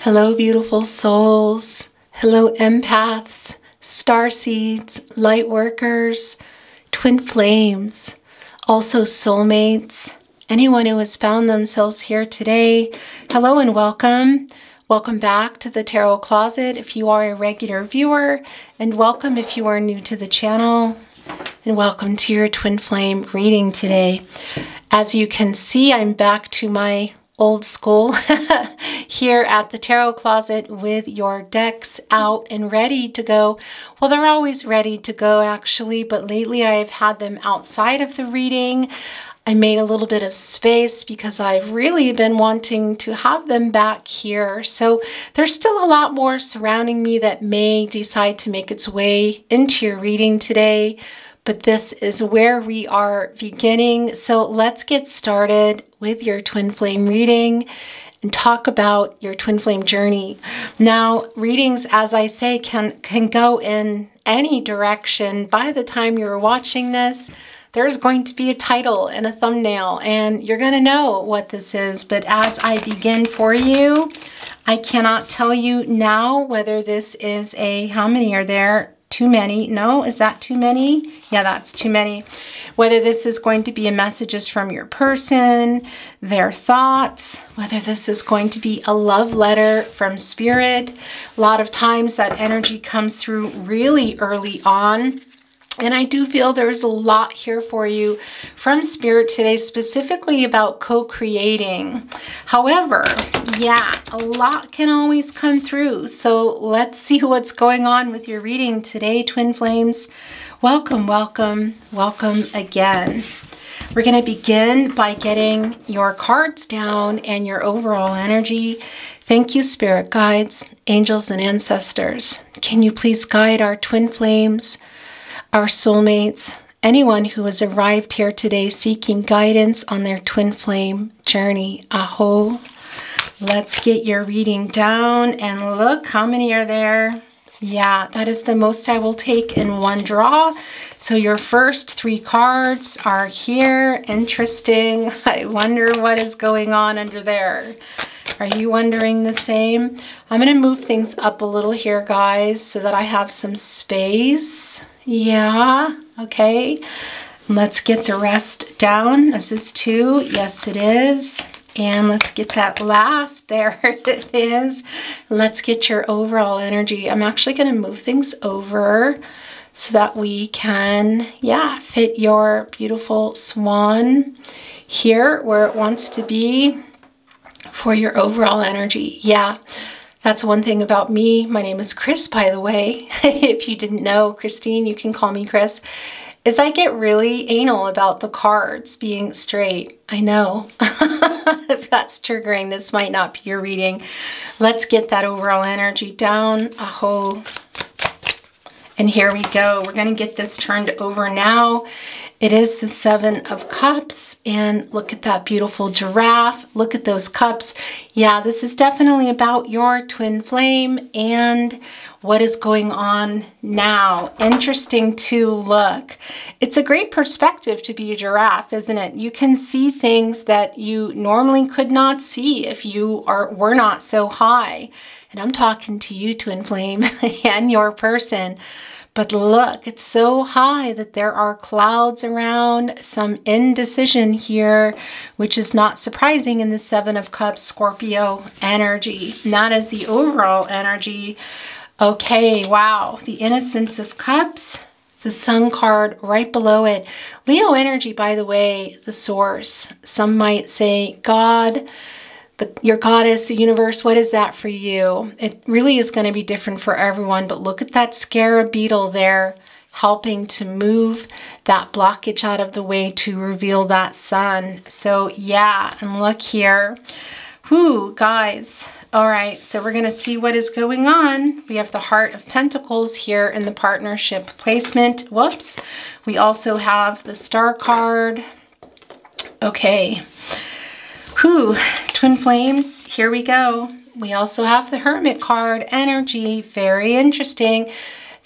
Hello, beautiful souls. Hello, empaths, starseeds, light workers, twin flames, also soulmates, anyone who has found themselves here today. Hello and welcome. Welcome back to the Tarot Closet if you are a regular viewer, and welcome if you are new to the channel, and welcome to your twin flame reading today. As you can see, I'm back to my old school here at the Tarot Closet with your decks out and ready to go. Well, they're always ready to go actually, but lately I've had them outside of the reading. I made a little bit of space because I've really been wanting to have them back here. So there's still a lot more surrounding me that may decide to make its way into your reading today, but this is where we are beginning. So let's get started with your twin flame reading and talk about your twin flame journey. Now, readings, as I say, can go in any direction. By the time you're watching this, there's going to be a title and a thumbnail, and you're going to know what this is. But as I begin for you, I cannot tell you now whether this is a, how many are there? Too many. No, is that too many? Yeah, that's too many. Whether this is going to be a messages from your person, their thoughts, whether this is going to be a love letter from spirit. A lot of times that energy comes through really early on. And I do feel there's a lot here for you from Spirit today, specifically about co-creating. However, yeah, a lot can always come through. So let's see what's going on with your reading today, Twin Flames. Welcome, welcome, welcome again. We're going to begin by getting your cards down and your overall energy. Thank you, Spirit Guides, angels, and ancestors. Can you please guide our Twin Flames, our soulmates, anyone who has arrived here today seeking guidance on their twin flame journey. Aho. Let's get your reading down and look how many are there. Yeah, that is the most I will take in one draw. So your first three cards are here. Interesting. I wonder what is going on under there. Are you wondering the same? I'm going to move things up a little here, guys, so that I have some space. Yeah, okay. Let's get the rest down. Is this two? Yes, it is. And let's get that last. There it is. Let's get your overall energy. I'm actually going to move things over so that we can, yeah, fit your beautiful swan here where it wants to be for your overall energy. Yeah. That's one thing about me. My name is Chris, by the way. If you didn't know, Christine, you can call me Chris. Is I get really anal about the cards being straight. I know. If that's triggering, this might not be your reading. Let's get that overall energy down. Aho. And here we go. We're going to get this turned over now. It is the Seven of Cups, and look at that beautiful giraffe. Look at those cups. Yeah, this is definitely about your twin flame and what is going on now. Interesting to look. It's a great perspective to be a giraffe, isn't it? You can see things that you normally could not see if you were not so high. And I'm talking to you, twin flame, and your person. But look, it's so high that there are clouds around, some indecision here, which is not surprising in the Seven of Cups Scorpio energy. And that is the overall energy. Okay, wow. The Innocence of Cups, the Sun card right below it. Leo energy, by the way, the source. Some might say God, your goddess, the universe. What is that for you? It really is going to be different for everyone, but look at that scarab beetle there helping to move that blockage out of the way to reveal that sun. So yeah, and look here. Whoo, guys. All right, so we're going to see what is going on. We have the Heart of Pentacles here in the partnership placement. Whoops. We also have the Star card. Okay. Whew, twin flames, here we go. We also have the Hermit card, energy, very interesting.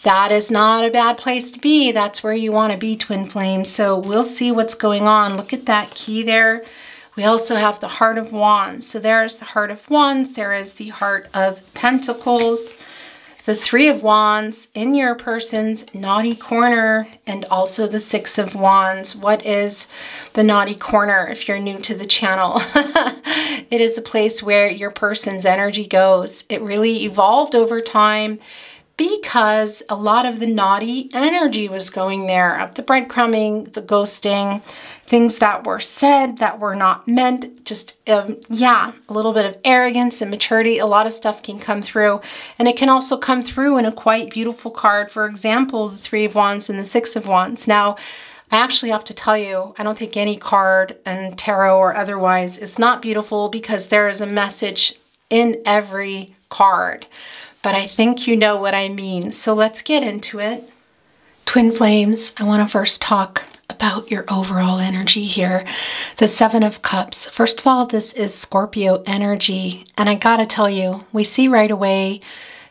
That is not a bad place to be. That's where you want to be, twin flames. So we'll see what's going on. Look at that key there We also have the Heart of Wands. So there's the Heart of Wands. There is the Heart of Pentacles. The Three of Wands in your person's naughty corner, and also the Six of Wands. What is the naughty corner if you're new to the channel? It is a place where your person's energy goes. It really evolved over time because a lot of the naughty energy was going there, up the breadcrumbing, the ghosting, things that were said that were not meant, just, yeah, a little bit of arrogance and maturity. A lot of stuff can come through, and it can also come through in a quite beautiful card. For example, the Three of Wands and the Six of Wands. Now, I actually have to tell you, I don't think any card in tarot or otherwise is not beautiful, because there is a message in every card. But I think you know what I mean. So let's get into it. Twin Flames, I want to first talk about your overall energy here. The Seven of Cups. First of all, this is Scorpio energy. And I gotta tell you, we see right away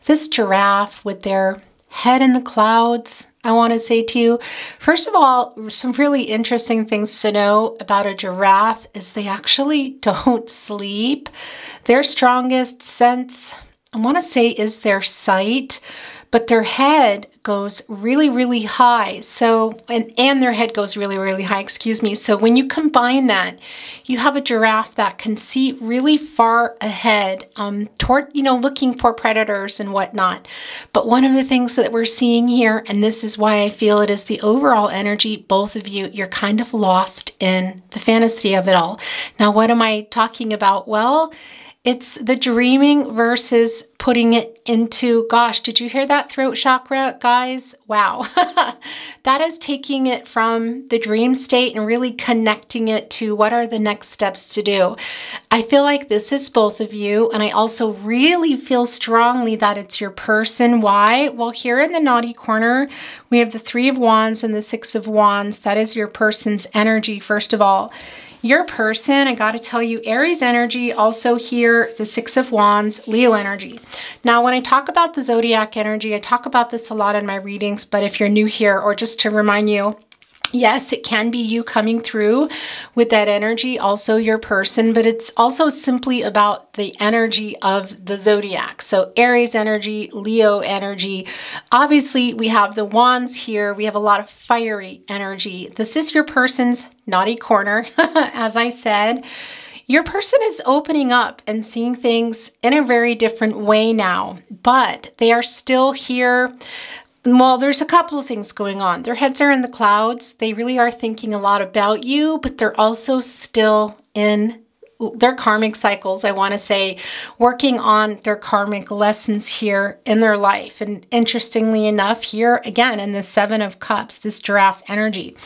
this giraffe with their head in the clouds. I want to say to you, first of all, some really interesting things to know about a giraffe is they actually don't sleep. Their strongest sense, I want to say, is their sight, but their head goes really, really high. So, and their head goes really, really high, excuse me. So when you combine that, you have a giraffe that can see really far ahead, toward, looking for predators and whatnot. But one of the things that we're seeing here, and this is why I feel it is the overall energy, both of you, you're kind of lost in the fantasy of it all. Now, what am I talking about? Well, it's the dreaming versus putting it into, gosh, did you hear that throat chakra, guys? Wow. That is taking it from the dream state and really connecting it to what are the next steps to do. I feel like this is both of you, and I also really feel strongly that it's your person. Why? Well, here in the naughty corner, we have the Three of Wands and the Six of Wands. That is your person's energy, first of all. Your person, I got to tell you, Aries energy, also here, the Six of Wands, Leo energy. Now, when I talk about the Zodiac energy, I talk about this a lot in my readings, but if you're new here, or just to remind you, yes, it can be you coming through with that energy, also your person, but it's also simply about the energy of the Zodiac. So Aries energy, Leo energy. Obviously, we have the wands here. We have a lot of fiery energy. This is your person's naughty corner, as I said. Your person is opening up and seeing things in a very different way now, but they are still here. Well, there's a couple of things going on. Their heads are in the clouds. They really are thinking a lot about you, but they're also still in their karmic cycles, I want to say, working on their karmic lessons here in their life. And interestingly enough, here again in the Seven of Cups, this giraffe energy.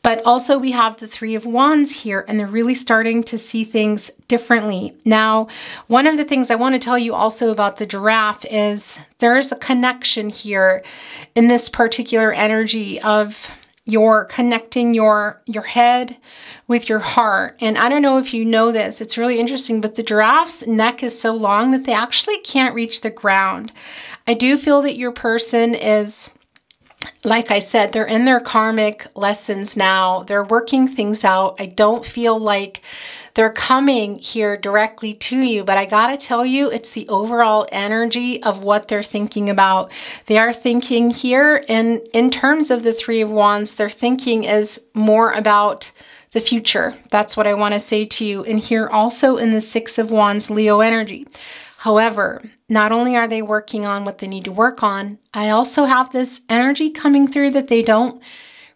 But also we have the Three of Wands here, and they're really starting to see things differently. Now, one of the things I want to tell you also about the giraffe is there is a connection here in this particular energy of you're connecting your head with your heart. And I don't know if you know this, it's really interesting, but the giraffe's neck is so long that they actually can't reach the ground. I do feel that your person is, like I said, they're in their karmic lessons now. They're working things out. I don't feel like they're coming here directly to you, but I gotta tell you, it's the overall energy of what they're thinking about. They are thinking here, and in terms of the Three of Wands, their thinking is more about the future. That's what I want to say to you. And here also in the Six of Wands, Leo energy. However, not only are they working on what they need to work on, I also have this energy coming through that they don't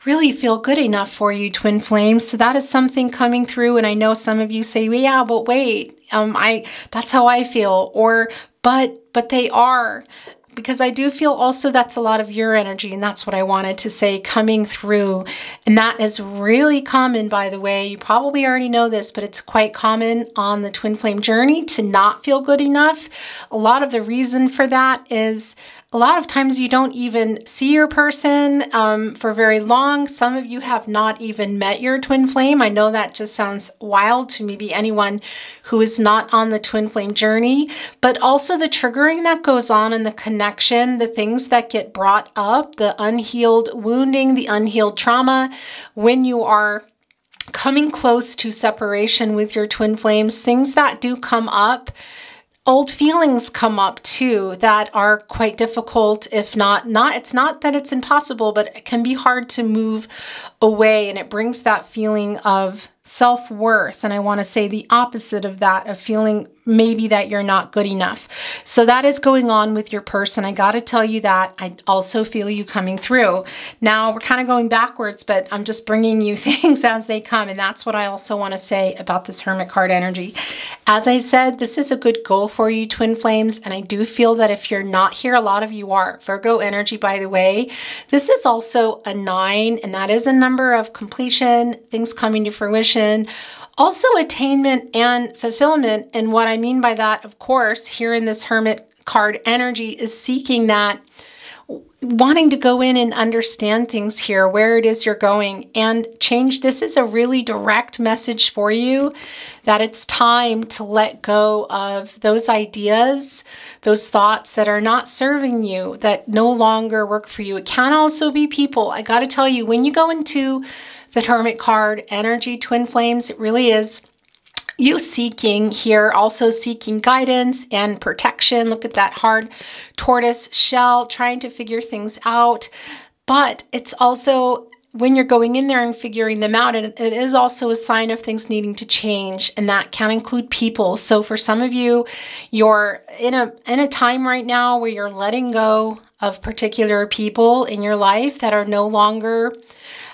really feel good enough for you, twin flames. So that is something coming through. And I know some of you say, well, yeah, but wait, that's how I feel. Or, but they are. Because I do feel also that's a lot of your energy, and that's what I wanted to say coming through. And that is really common, by the way. You probably already know this, but it's quite common on the twin flame journey to not feel good enough. A lot of the reason for that is a lot of times you don't even see your person for very long. Some of you have not even met your twin flame. I know that just sounds wild to maybe anyone who is not on the twin flame journey, but also the triggering that goes on in the connection, the things that get brought up, the unhealed wounding, the unhealed trauma when you are coming close to separation with your twin flames, things that do come up, old feelings come up too that are quite difficult, if not, it's not that it's impossible, but it can be hard to move away, and it brings that feeling of self-worth. And I want to say the opposite of that, of feeling maybe that you're not good enough. So that is going on with your person. I got to tell you that. I also feel you coming through. Now we're kind of going backwards, but I'm just bringing you things as they come. And that's what I also want to say about this Hermit card energy. As I said, this is a good goal for you, twin flames. And I do feel that if you're not here, a lot of you are. Virgo energy, by the way, this is also a 9, and that is a number of completion, things coming to fruition. Also attainment and fulfillment. And what I mean by that, of course, here in this Hermit card energy is seeking that, wanting to go in and understand things here, where it is you're going and change. This is a really direct message for you that it's time to let go of those ideas, those thoughts that are not serving you, that no longer work for you. It can also be people. I got to tell you, when you go into the Hermit card energy, twin flames, it really is you seeking here, also seeking guidance and protection. Look at that hard tortoise shell, trying to figure things out. But it's also, when you're going in there and figuring them out, it is also a sign of things needing to change, and that can include people. So for some of you, you're in a time right now where you're letting go of particular people in your life that are no longer.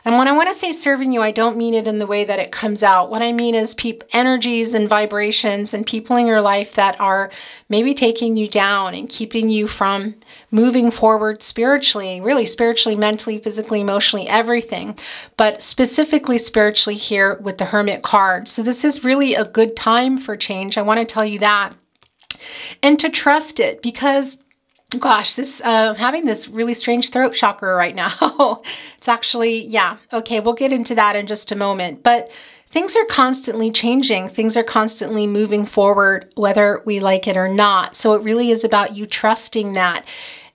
And when I want to say serving you, I don't mean it in the way that it comes out. What I mean is energies and vibrations and people in your life that are maybe taking you down and keeping you from moving forward spiritually, really spiritually, mentally, physically, emotionally, everything, but specifically spiritually here with the Hermit card. So this is really a good time for change. I want to tell you that. And to trust it, because gosh, this having this really strange throat chakra right now. It's actually, yeah, okay, we'll get into that in just a moment. But things are constantly changing. Things are constantly moving forward, whether we like it or not. So it really is about you trusting that.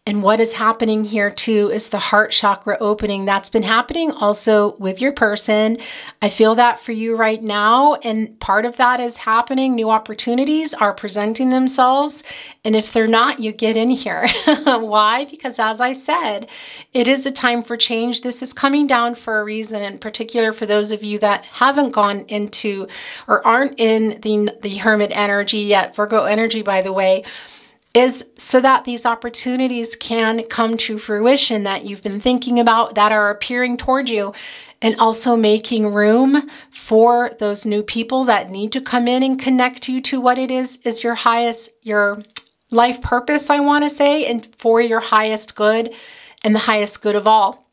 And what is happening here too is the heart chakra opening. That's been happening also with your person. I feel that for you right now. And part of that is happening. New opportunities are presenting themselves. And if they're not, you get in here. Why? Because as I said, it is a time for change. This is coming down for a reason, in particular for those of you that haven't gone into or aren't in the Hermit energy yet, Virgo energy, by the way, is so that these opportunities can come to fruition that you've been thinking about, that are appearing toward you, and also making room for those new people that need to come in and connect you to what it is your highest, your life purpose, I want to say, and for your highest good and the highest good of all.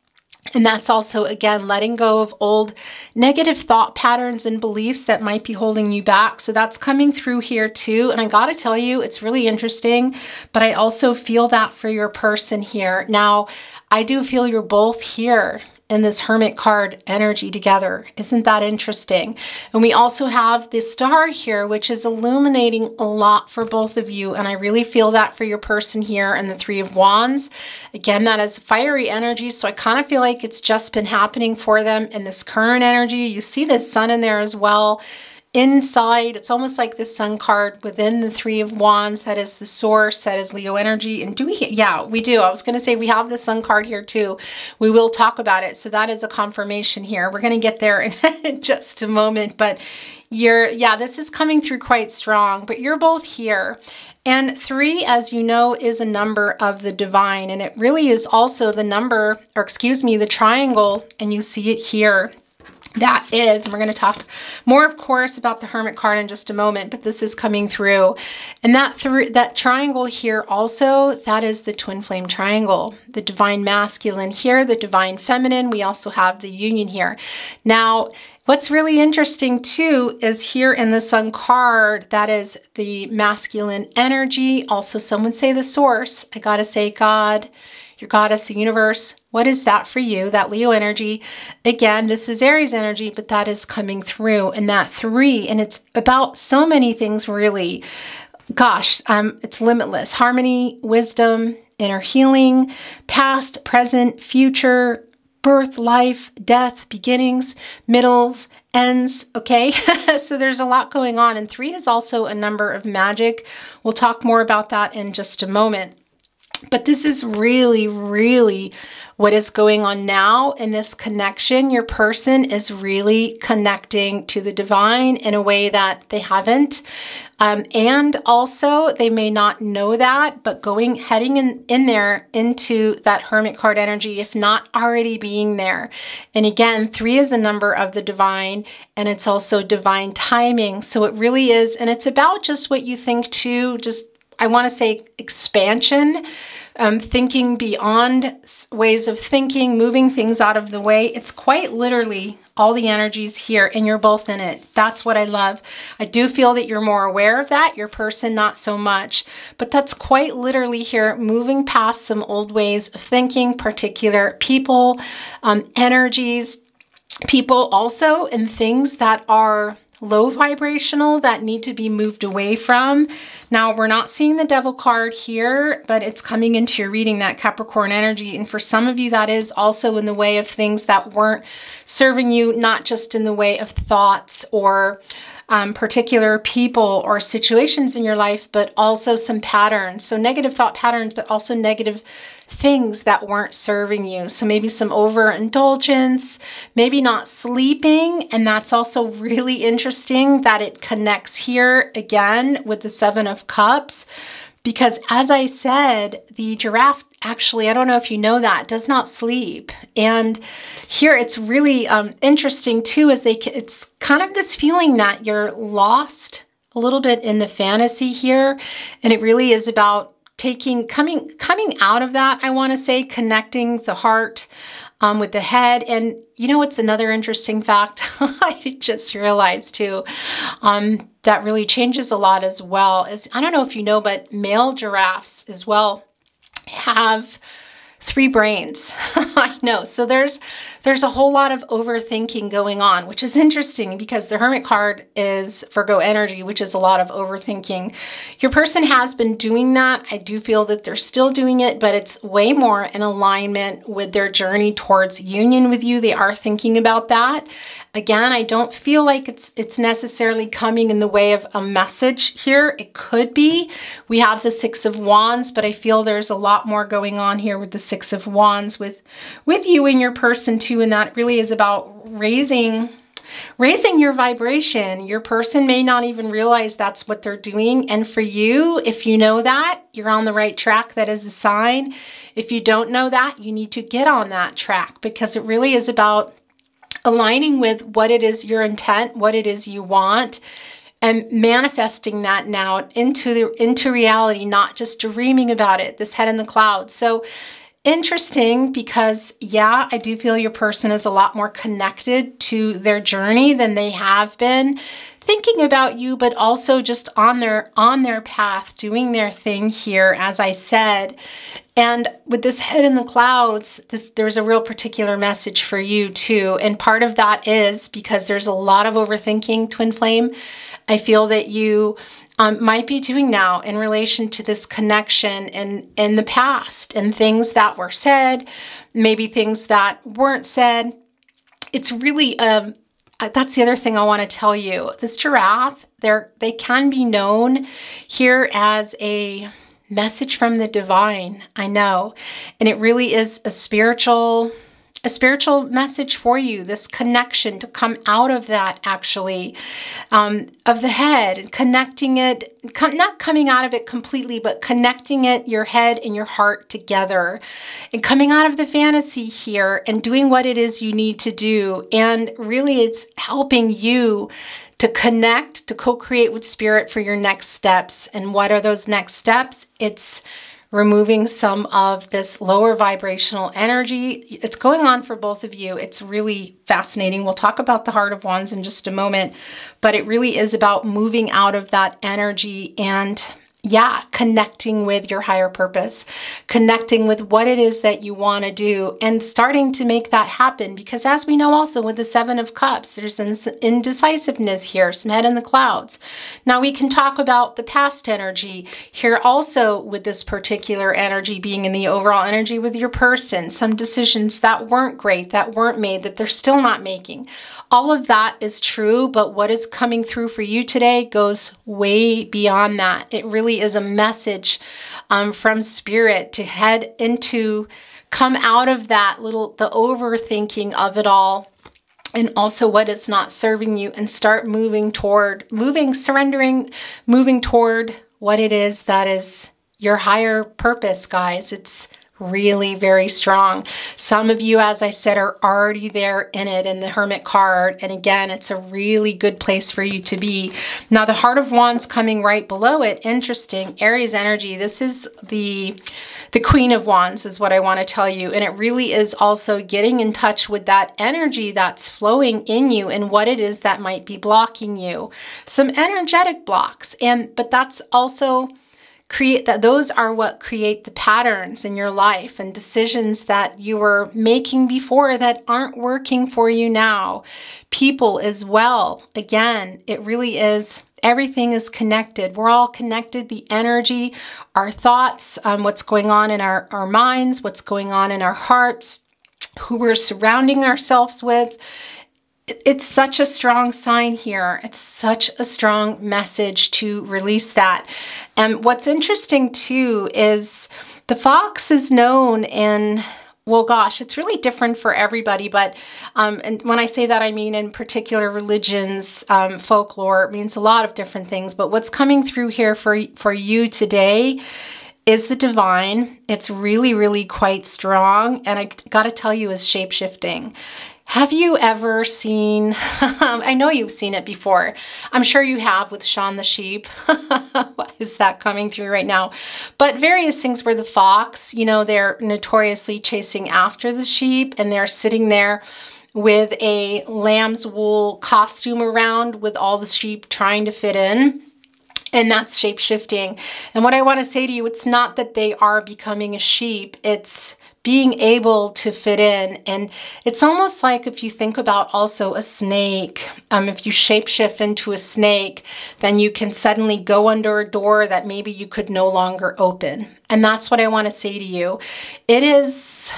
And that's also, again, letting go of old negative thought patterns and beliefs that might be holding you back. So that's coming through here too. And I got to tell you, it's really interesting, but I also feel that for your person here. Now, I do feel you're both here in this Hermit card energy together. Isn't that interesting? And we also have this star here, which is illuminating a lot for both of you. And I really feel that for your person here and the Three of Wands. Again, that is fiery energy. So I kind of feel like it's just been happening for them in this current energy. You see the sun in there as well. Inside, it's almost like the Sun card within the Three of Wands. That is the source. That is Leo energy. And do we? Yeah, we do. I was going to say we have the Sun card here too. We will talk about it. So that is a confirmation here. We're going to get there in just a moment. But this is coming through quite strong. But you're both here. And 3, as you know, is a number of the divine. And it really is also the number, or excuse me, the triangle. And you see it here. That is, and we're going to talk more, of course, about the Hermit card in just a moment, but this is coming through. And that triangle here also, that is the twin flame triangle, the divine masculine here, the divine feminine. We also have the union here. Now, what's really interesting too is here in the Sun card, that is the masculine energy. Also, some would say the source. I got to say God, your goddess, the universe. What is that for you? That Leo energy. Again, this is Aries energy, but that is coming through. And that 3, and it's about so many things really. Gosh, it's limitless. Harmony, wisdom, inner healing, past, present, future, birth, life, death, beginnings, middles, ends, okay? So there's a lot going on. And 3 is also a number of magic. We'll talk more about that in just a moment. But this is really, really what is going on now in this connection. Your person is really connecting to the divine in a way that they haven't. And also they may not know that, but heading in there into that Hermit card energy, if not already being there. And again, 3 is a number of the divine, and it's also divine timing. So it really is, and it's about just what you think too, just I want to say expansion, thinking beyond ways of thinking, moving things out of the way. It's quite literally all the energies here, and you're both in it. That's what I love. I do feel that you're more aware of that, your person not so much, but that's quite literally here, moving past some old ways of thinking, particular people, energies, people also, and things that are low vibrational that need to be moved away from. Now, we're not seeing the Devil card here, but it's coming into your reading, that Capricorn energy. And for some of you, that is also in the way of things that weren't serving you, not just in the way of thoughts or particular people or situations in your life, but also some patterns. So negative thought patterns, but also negative things that weren't serving you. So maybe some overindulgence, maybe not sleeping. And that's also really interesting that it connects here again with the 7 of Cups. Because as I said, the giraffe, actually, I don't know if you know that, does not sleep. And here it's really interesting too, as it's kind of this feeling that you're lost a little bit in the fantasy here. And it really is about coming out of that, I want to say, connecting the heart with the head. And you know what's another interesting fact I just realized too, that really changes a lot as well, is I don't know if you know, but male giraffes as well have 3 brains. I know. So there's a whole lot of overthinking going on, which is interesting because the Hermit card is Virgo energy, which is a lot of overthinking. Your person has been doing that. I do feel that they're still doing it, but it's way more in alignment with their journey towards union with you. They are thinking about that. Again, I don't feel like it's necessarily coming in the way of a message here. It could be. We have the 6 of Wands, but I feel there's a lot more going on here with the 6 of Wands with you and your person too, and that really is about raising your vibration. Your person may not even realize that's what they're doing, and for you, if you know that, you're on the right track. That is a sign. If you don't know that, you need to get on that track, because it really is about aligning with what it is your intent, what it is you want, and manifesting that now into reality, not just dreaming about it, this head in the clouds. So interesting, because yeah, I do feel your person is a lot more connected to their journey than they have been, thinking about you, but also just on their path, doing their thing here, as I said. And with this head in the clouds, there's a real particular message for you too. And part of that is because there's a lot of overthinking, twin flame. I feel that you might be doing now in relation to this connection in the past, and things that were said, maybe things that weren't said. It's really, that's the other thing I want to tell you. This giraffe, they can be known here as a message from the divine. I know. And it really is a spiritual message for you, this connection to come out of that, actually, of the head, and connecting it, not coming out of it completely, but connecting it, your head and your heart together, and coming out of the fantasy here and doing what it is you need to do. And really it's helping you to connect, to co-create with spirit for your next steps. And what are those next steps? It's removing some of this lower vibrational energy. It's going on for both of you. It's really fascinating. We'll talk about the Heart of Wands in just a moment, but it really is about moving out of that energy and, yeah, connecting with your higher purpose, connecting with what it is that you want to do, and starting to make that happen. Because as we know also with the Seven of Cups, there's an indecisiveness here, some head in the clouds. Now we can talk about the past energy here also with this particular energy being in the overall energy with your person, some decisions that weren't great, that weren't made, that they're still not making. All of that is true, but what is coming through for you today goes way beyond that. It really is a message from Spirit to head into, come out of that the overthinking of it all, and also what is not serving you, and start moving toward, surrendering, moving toward what it is that is your higher purpose, guys. It's really very strong. Some of you, as I said, are already there in it in the Hermit card. And again, it's a really good place for you to be. Now, the Heart of Wands coming right below it. Interesting. Aries energy. This is the Queen of Wands is what I want to tell you. And it really is also getting in touch with that energy that's flowing in you and what it is that might be blocking you. Some energetic blocks. But that's also those are what create the patterns in your life and decisions that you were making before that aren't working for you now. People as well. Again, it really is, everything is connected. We're all connected. The energy, our thoughts, what's going on in our minds, what's going on in our hearts, who we're surrounding ourselves with. It's such a strong sign here. It's such a strong message to release that. And what's interesting too is the fox is known in, well, gosh, it's really different for everybody. But and when I say that, I mean in particular religions, folklore, it means a lot of different things. But what's coming through here for you today is the divine. It's really, really quite strong. And I got to tell you, is shape-shifting. Have you ever seen, I know you've seen it before. I'm sure you have with Shaun the Sheep. What is that coming through right now? But various things where the fox, you know, they're notoriously chasing after the sheep and they're sitting there with a lamb's wool costume around with all the sheep trying to fit in. And that's shape-shifting. And what I want to say to you, it's not that they are becoming a sheep. It's being able to fit in. And it's almost like if you think about also a snake, if you shapeshift into a snake, then you can suddenly go under a door that maybe you could no longer open. And that's what I want to say to you. It is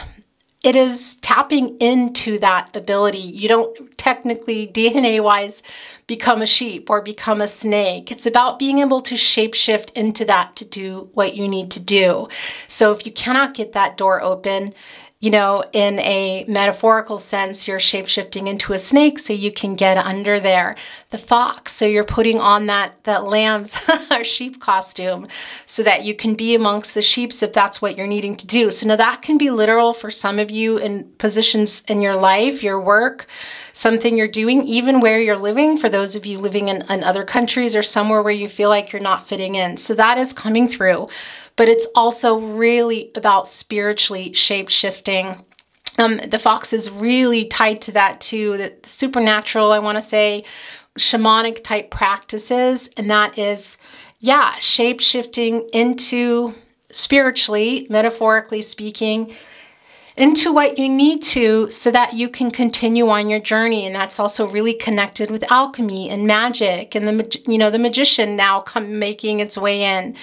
tapping into that ability. You don't technically DNA-wise become a sheep or become a snake. It's about being able to shapeshift into that to do what you need to do. So if you cannot get that door open, you know, in a metaphorical sense, you're shapeshifting into a snake so you can get under there. The fox, so you're putting on that lamb's sheep costume so that you can be amongst the sheep if that's what you're needing to do. So now that can be literal for some of you in positions in your life, your work, something you're doing, even where you're living, for those of you living in other countries or somewhere where you feel like you're not fitting in. So that is coming through. But it's also really about spiritually shape-shifting. The fox is really tied to that too, the supernatural, I want to say, shamanic type practices. And that is, yeah, shape-shifting into spiritually, metaphorically speaking, into what you need to so that you can continue on your journey. And that's also really connected with alchemy and magic and the magician now making its way in.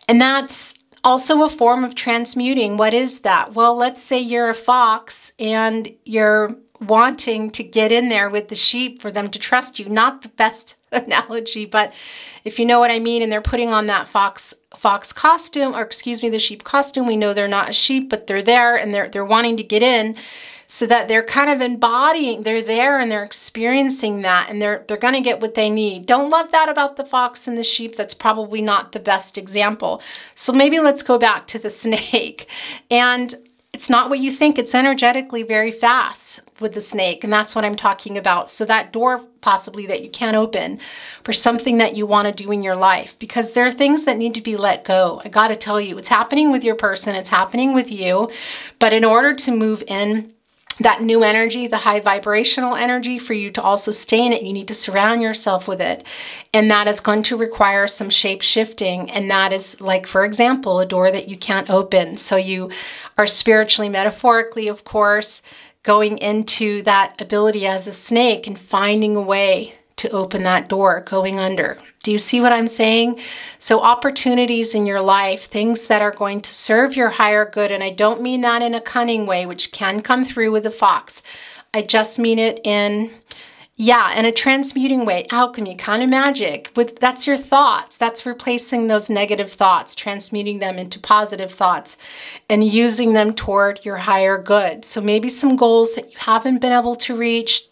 And that's also a form of transmuting. What is that? Well, let's say you're a fox and you're wanting to get in there with the sheep for them to trust you. Not the best analogy, but if you know what I mean, and they're putting on that fox costume, or excuse me, the sheep costume. We know they're not a sheep, but they're there and they're wanting to get in so that they're kind of embodying, they're there and they're experiencing that, and they're going to get what they need. Don't love that about the fox and the sheep. That's probably not the best example. So maybe let's go back to the snake. And it's not what you think. It's energetically very fast with the snake. And that's what I'm talking about. So that door possibly that you can't open for something that you want to do in your life, because there are things that need to be let go. I got to tell you, it's happening with your person. It's happening with you. But in order to move in that new energy, the high vibrational energy, for you to also stay in it, you need to surround yourself with it. And that is going to require some shape shifting. And that is, like, for example, a door that you can't open. So you are spiritually, metaphorically, of course, going into that ability as a snake and finding a way to open that door, going under. Do you see what I'm saying? So opportunities in your life, things that are going to serve your higher good, and I don't mean that in a cunning way, which can come through with a fox. I just mean it in a transmuting way, alchemy, kind of magic. That's your thoughts. That's replacing those negative thoughts, transmuting them into positive thoughts and using them toward your higher good. So maybe some goals that you haven't been able to reach,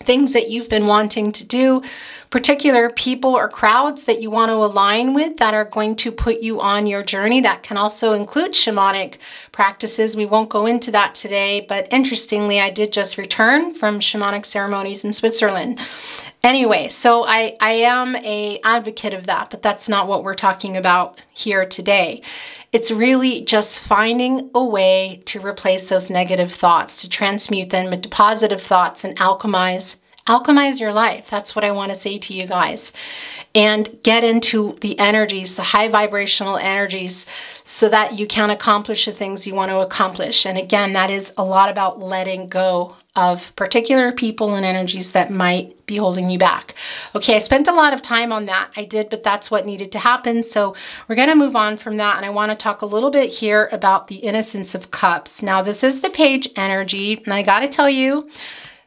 things that you've been wanting to do, particular people or crowds that you want to align with that are going to put you on your journey. That can also include shamanic practices. We won't go into that today, but interestingly, I did just return from shamanic ceremonies in Switzerland. Anyway, so I am an advocate of that, but that's not what we're talking about here today. It's really just finding a way to replace those negative thoughts, to transmute them into positive thoughts and alchemize your life. That's what I want to say to you guys. And get into the energies, the high vibrational energies, so that you can accomplish the things you want to accomplish. And again, that is a lot about letting go of particular people and energies that might be holding you back. Okay, I spent a lot of time on that. I did, but that's what needed to happen. So we're going to move on from that. And I want to talk a little bit here about the Innocence of Cups. Now, this is the page energy. And I got to tell you,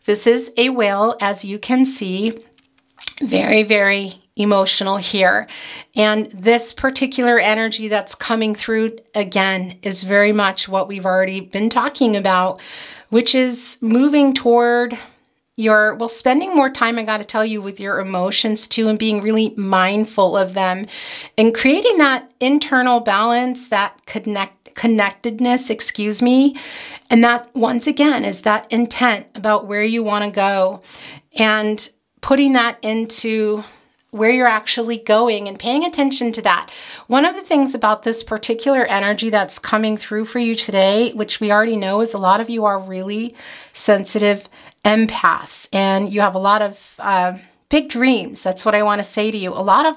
this is a whale, as you can see, very, very emotional here. And this particular energy that's coming through, again, is very much what we've already been talking about, which is moving toward spending more time, I got to tell you, with your emotions too, and being really mindful of them and creating that internal balance, that connectedness, and that, once again, is that intent about where you want to go and putting that into where you're actually going and paying attention to that. One of the things about this particular energy that's coming through for you today, which we already know, is a lot of you are really sensitive empaths and you have a lot of big dreams. That's what I want to say to you. A lot of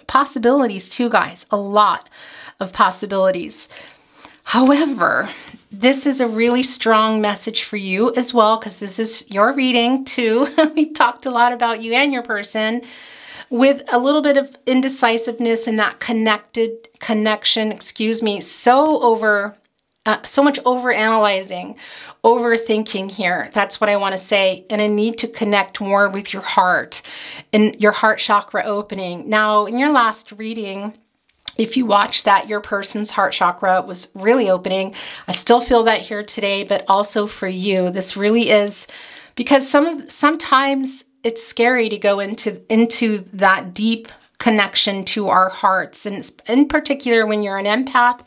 possibilities too, guys. A lot of possibilities. However, this is a really strong message for you as well, because this is your reading too. We've talked a lot about you and your person, with a little bit of indecisiveness and that connection, so much overanalyzing, overthinking here. That's what I want to say. And a need to connect more with your heart and your heart chakra opening. Now, in your last reading, if you watched that, your person's heart chakra was really opening. I still feel that here today, but also for you, this really is, because sometimes it's scary to go into that deep connection to our hearts. And in particular, when you're an empath,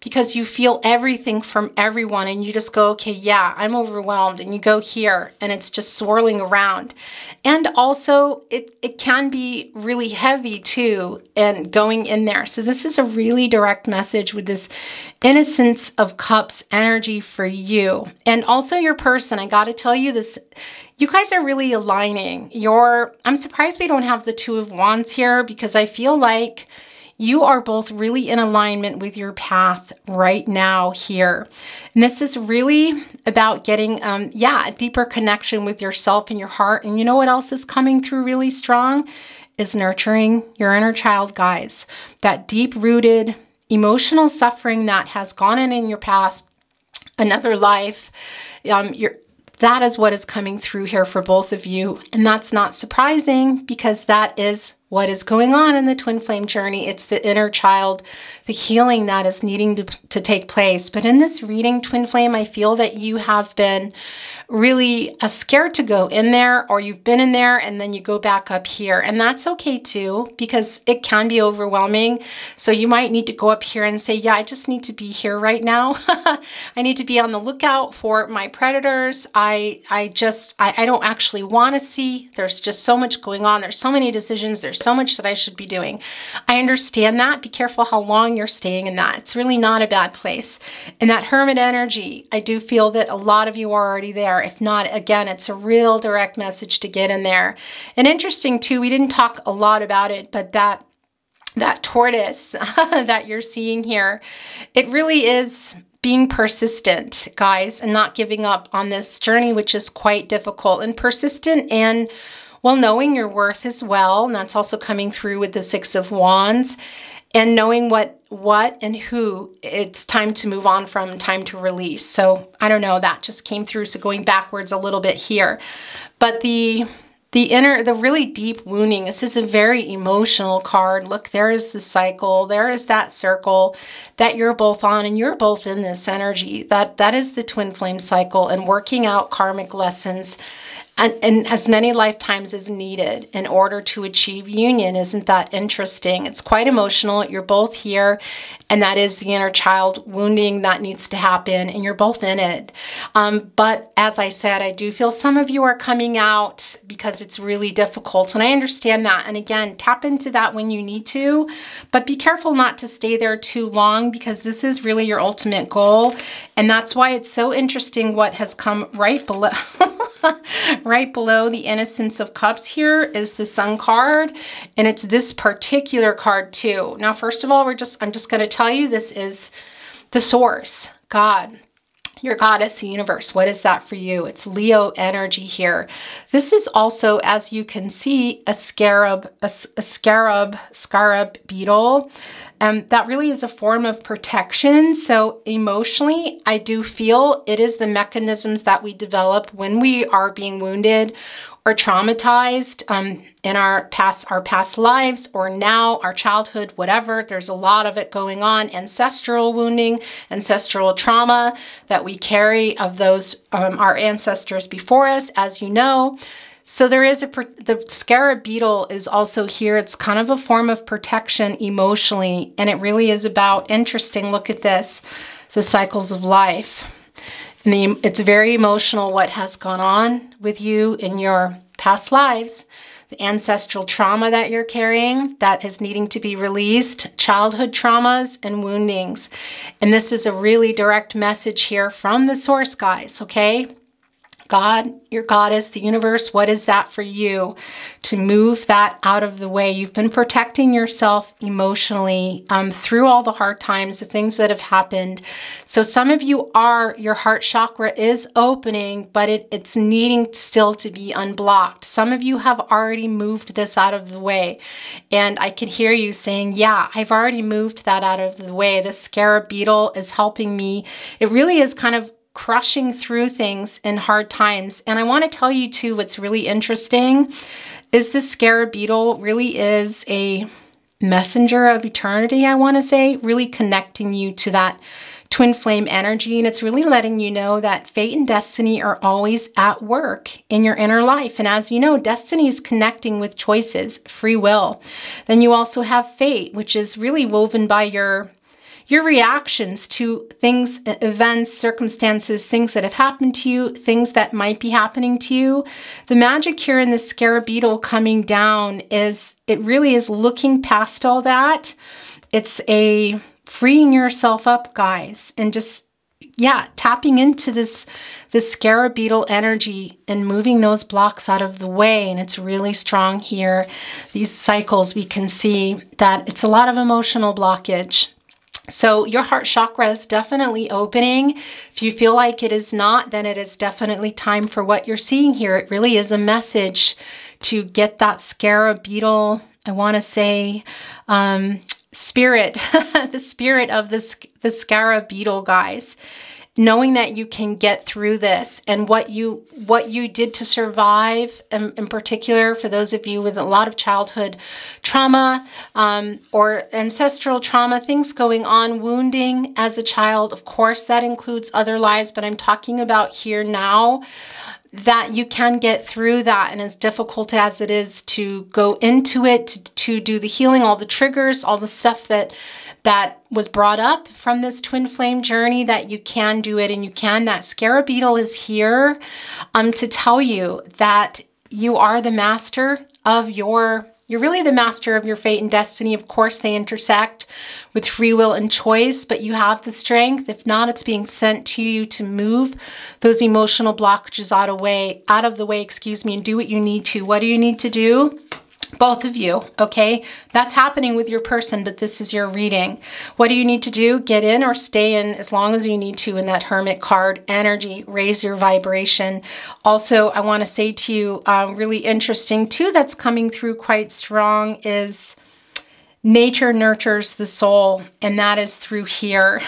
because you feel everything from everyone and you just go, okay, yeah, I'm overwhelmed. And you go here and it's just swirling around. And also it can be really heavy too, and going in there. So this is a really direct message with this Innocence of Cups energy for you. And also your person, I got to tell you this, you guys are really aligning. I'm surprised we don't have the Two of Wands here, because I feel like you are both really in alignment with your path right now here. And this is really about getting, a deeper connection with yourself and your heart. And you know what else is coming through really strong? Is nurturing your inner child, guys. That deep-rooted emotional suffering that has gone in your past, another life, that is what is coming through here for both of you. And that's not surprising, because that is what is going on in the twin flame journey. It's the inner child, the healing that is needing to take place. But in this reading, twin flame, I feel that you have been really scared to go in there, or you've been in there and then you go back up here. And that's okay too, because it can be overwhelming. So you might need to go up here and say, yeah, I just need to be here right now. I need to be on the lookout for my predators. I don't actually want to see. There's just so much going on. There's so many decisions. There's so much that I should be doing. I understand that. Be careful how long you're staying in that. It's really not a bad place. And that Hermit energy, I do feel that a lot of you are already there. If not, again, it's a real direct message to get in there. And interesting too, we didn't talk a lot about it, but that tortoise that you're seeing here, it really is being persistent, guys, and not giving up on this journey, which is quite difficult. And persistent and, well, knowing your worth as well. And that's also coming through with the Six of Wands. And knowing what and who it's time to move on from, time to release. So I don't know, that just came through. So going backwards a little bit here. But the really deep wounding, this is a very emotional card. Look, there is the cycle. There is that circle that you're both on, and you're both in this energy. That is the twin flame cycle, and working out karmic lessons and as many lifetimes as needed in order to achieve union. Isn't that interesting? It's quite emotional. You're both here, and that is the inner child wounding that needs to happen, and you're both in it. But as I said, I do feel some of you are coming out because it's really difficult, and I understand that. And again, tap into that when you need to, but be careful not to stay there too long, because this is really your ultimate goal. And that's why it's so interesting what has come right below. Right below the Innocence of Cups here is the Sun card, and it's this particular card too. Now, first of all, I'm just going to tell you, this is the source, God, your goddess, the universe. What is that for you? It's Leo energy here. This is also, as you can see, a scarab beetle. That really is a form of protection. So emotionally, I do feel it is the mechanisms that we develop when we are being wounded or traumatized in our past lives, or now our childhood, whatever. There's a lot of it going on. Ancestral wounding, ancestral trauma that we carry of those our ancestors before us, as you know. So there is the scarab beetle is also here. It's kind of a form of protection emotionally, and it really is about, interesting, look at this, the cycles of life. And it's very emotional what has gone on with you in your past lives, the ancestral trauma that you're carrying that is needing to be released, childhood traumas and woundings. And this is a really direct message here from the source, guys, okay? God, your goddess, the universe, what is that for you to move that out of the way? You've been protecting yourself emotionally through all the hard times, the things that have happened. So some of you your heart chakra is opening, but it's needing still to be unblocked. Some of you have already moved this out of the way. And I can hear you saying, yeah, I've already moved that out of the way. The scarab beetle is helping me. It really is kind of crushing through things in hard times. And I want to tell you too, what's really interesting is the scarab beetle really is a messenger of eternity, I want to say, really connecting you to that twin flame energy. And it's really letting you know that fate and destiny are always at work in your inner life. And as you know, destiny is connecting with choices, free will. Then you also have fate, which is really woven by your reactions to things, events, circumstances, things that have happened to you, things that might be happening to you. The magic here in the scarab beetle coming down is, it really is looking past all that. It's a freeing yourself up, guys, and just, yeah, tapping into this scarab beetle energy and moving those blocks out of the way. And it's really strong here. These cycles, we can see that it's a lot of emotional blockage. So your heart chakra is definitely opening. If you feel like it is not, then it is definitely time for what you're seeing here. It really is a message to get that scarab beetle, I want to say, spirit, the spirit of the scarab beetle, guys. Knowing that you can get through this, and what you did to survive, in particular for those of you with a lot of childhood trauma or ancestral trauma, things going on, wounding as a child. Of course, that includes other lives, but I'm talking about here now, that you can get through that. And as difficult as it is to go into it, to do the healing, all the triggers, all the stuff that was brought up from this twin flame journey, that you can do it, and you can. That scarab beetle is here to tell you that you are the master of your You're really the master of your fate and destiny. Of course, they intersect with free will and choice, but you have the strength. If not, it's being sent to you to move those emotional blockages out of the way, and do what you need to. What do you need to do? Both of you, okay? That's happening with your person, but this is your reading. What do you need to do? Get in or stay in as long as you need to in that Hermit card energy. Raise your vibration. Also, I want to say to you, really interesting too, that's coming through quite strong is nature nurtures the soul, and that is through here.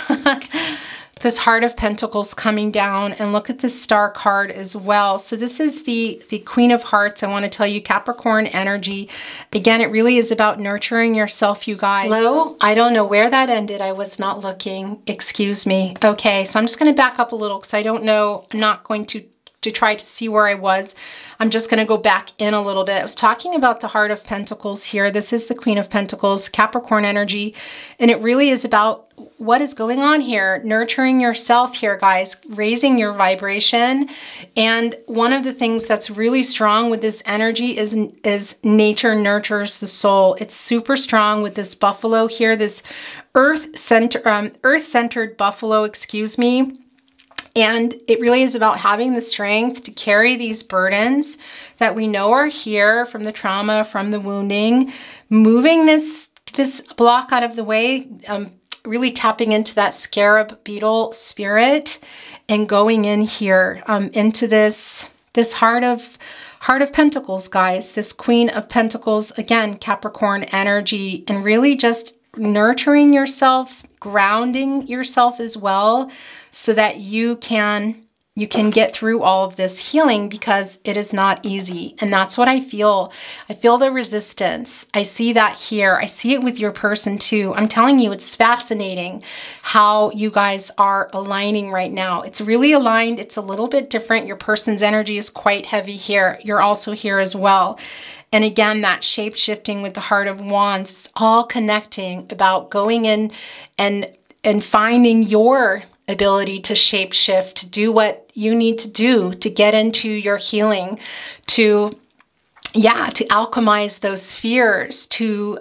This Heart of Pentacles coming down, and look at this Star card as well. So this is the Queen of Hearts. I want to tell you, Capricorn energy. Again, it really is about nurturing yourself, you guys. Hello? I don't know where that ended. I was not looking. Excuse me. Okay, so I'm just going to back up a little because I don't know. I'm not going to try to see where I was. I'm just going to go back in a little bit. I was talking about the Heart of Pentacles here. This is the Queen of Pentacles, Capricorn energy, and it really is about what is going on here. Nurturing yourself here, guys, raising your vibration. And one of the things that's really strong with this energy is nature nurtures the soul. It's super strong with this buffalo here, this earth-centered buffalo, excuse me. And it really is about having the strength to carry these burdens that we know are here from the trauma, from the wounding, moving this block out of the way, really tapping into that scarab beetle spirit and going in here into this heart of Pentacles, guys, this Queen of Pentacles, again, Capricorn energy, and really just nurturing yourself, grounding yourself as well, so that you can get through all of this healing, because it is not easy. And that's what I feel. I feel the resistance. I see that here. I see it with your person too. I'm telling you, it's fascinating how you guys are aligning right now. It's really aligned. It's a little bit different. Your person's energy is quite heavy here. You're also here as well. And again, that shape shifting with the Heart of Wands, it's all connecting about going in and finding your ability to shape shift, to do what you need to do to get into your healing, to alchemize those fears, to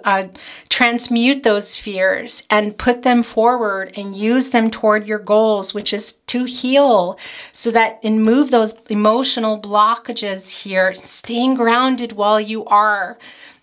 transmute those fears and put them forward and use them toward your goals, which is to heal, so that and move those emotional blockages here, staying grounded while you are,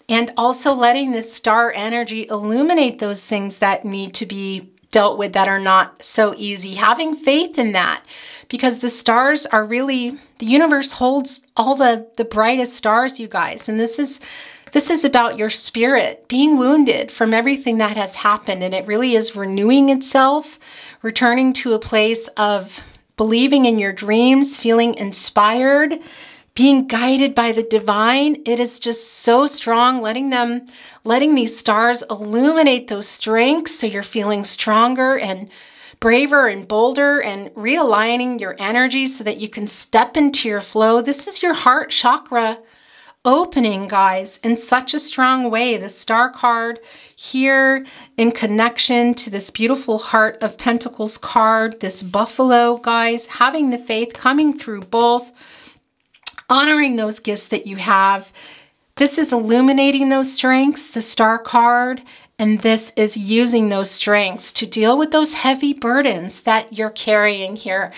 and also letting this star energy illuminate those things that need to be dealt with that are not so easy. Having faith in that, because the stars are really, the universe holds all the brightest stars, you guys. And this is about your spirit being wounded from everything that has happened. And it really is renewing itself, returning to a place of believing in your dreams, feeling inspired, being guided by the divine. It is just so strong, letting these stars illuminate those strengths, so you're feeling stronger and braver and bolder, and realigning your energy so that you can step into your flow. This is your heart chakra opening, guys, in such a strong way. The Star card here in connection to this beautiful Heart of Pentacles card, this buffalo, guys, having the faith coming through both, honoring those gifts that you have. This is illuminating those strengths, the Star card, and this is using those strengths to deal with those heavy burdens that you're carrying here.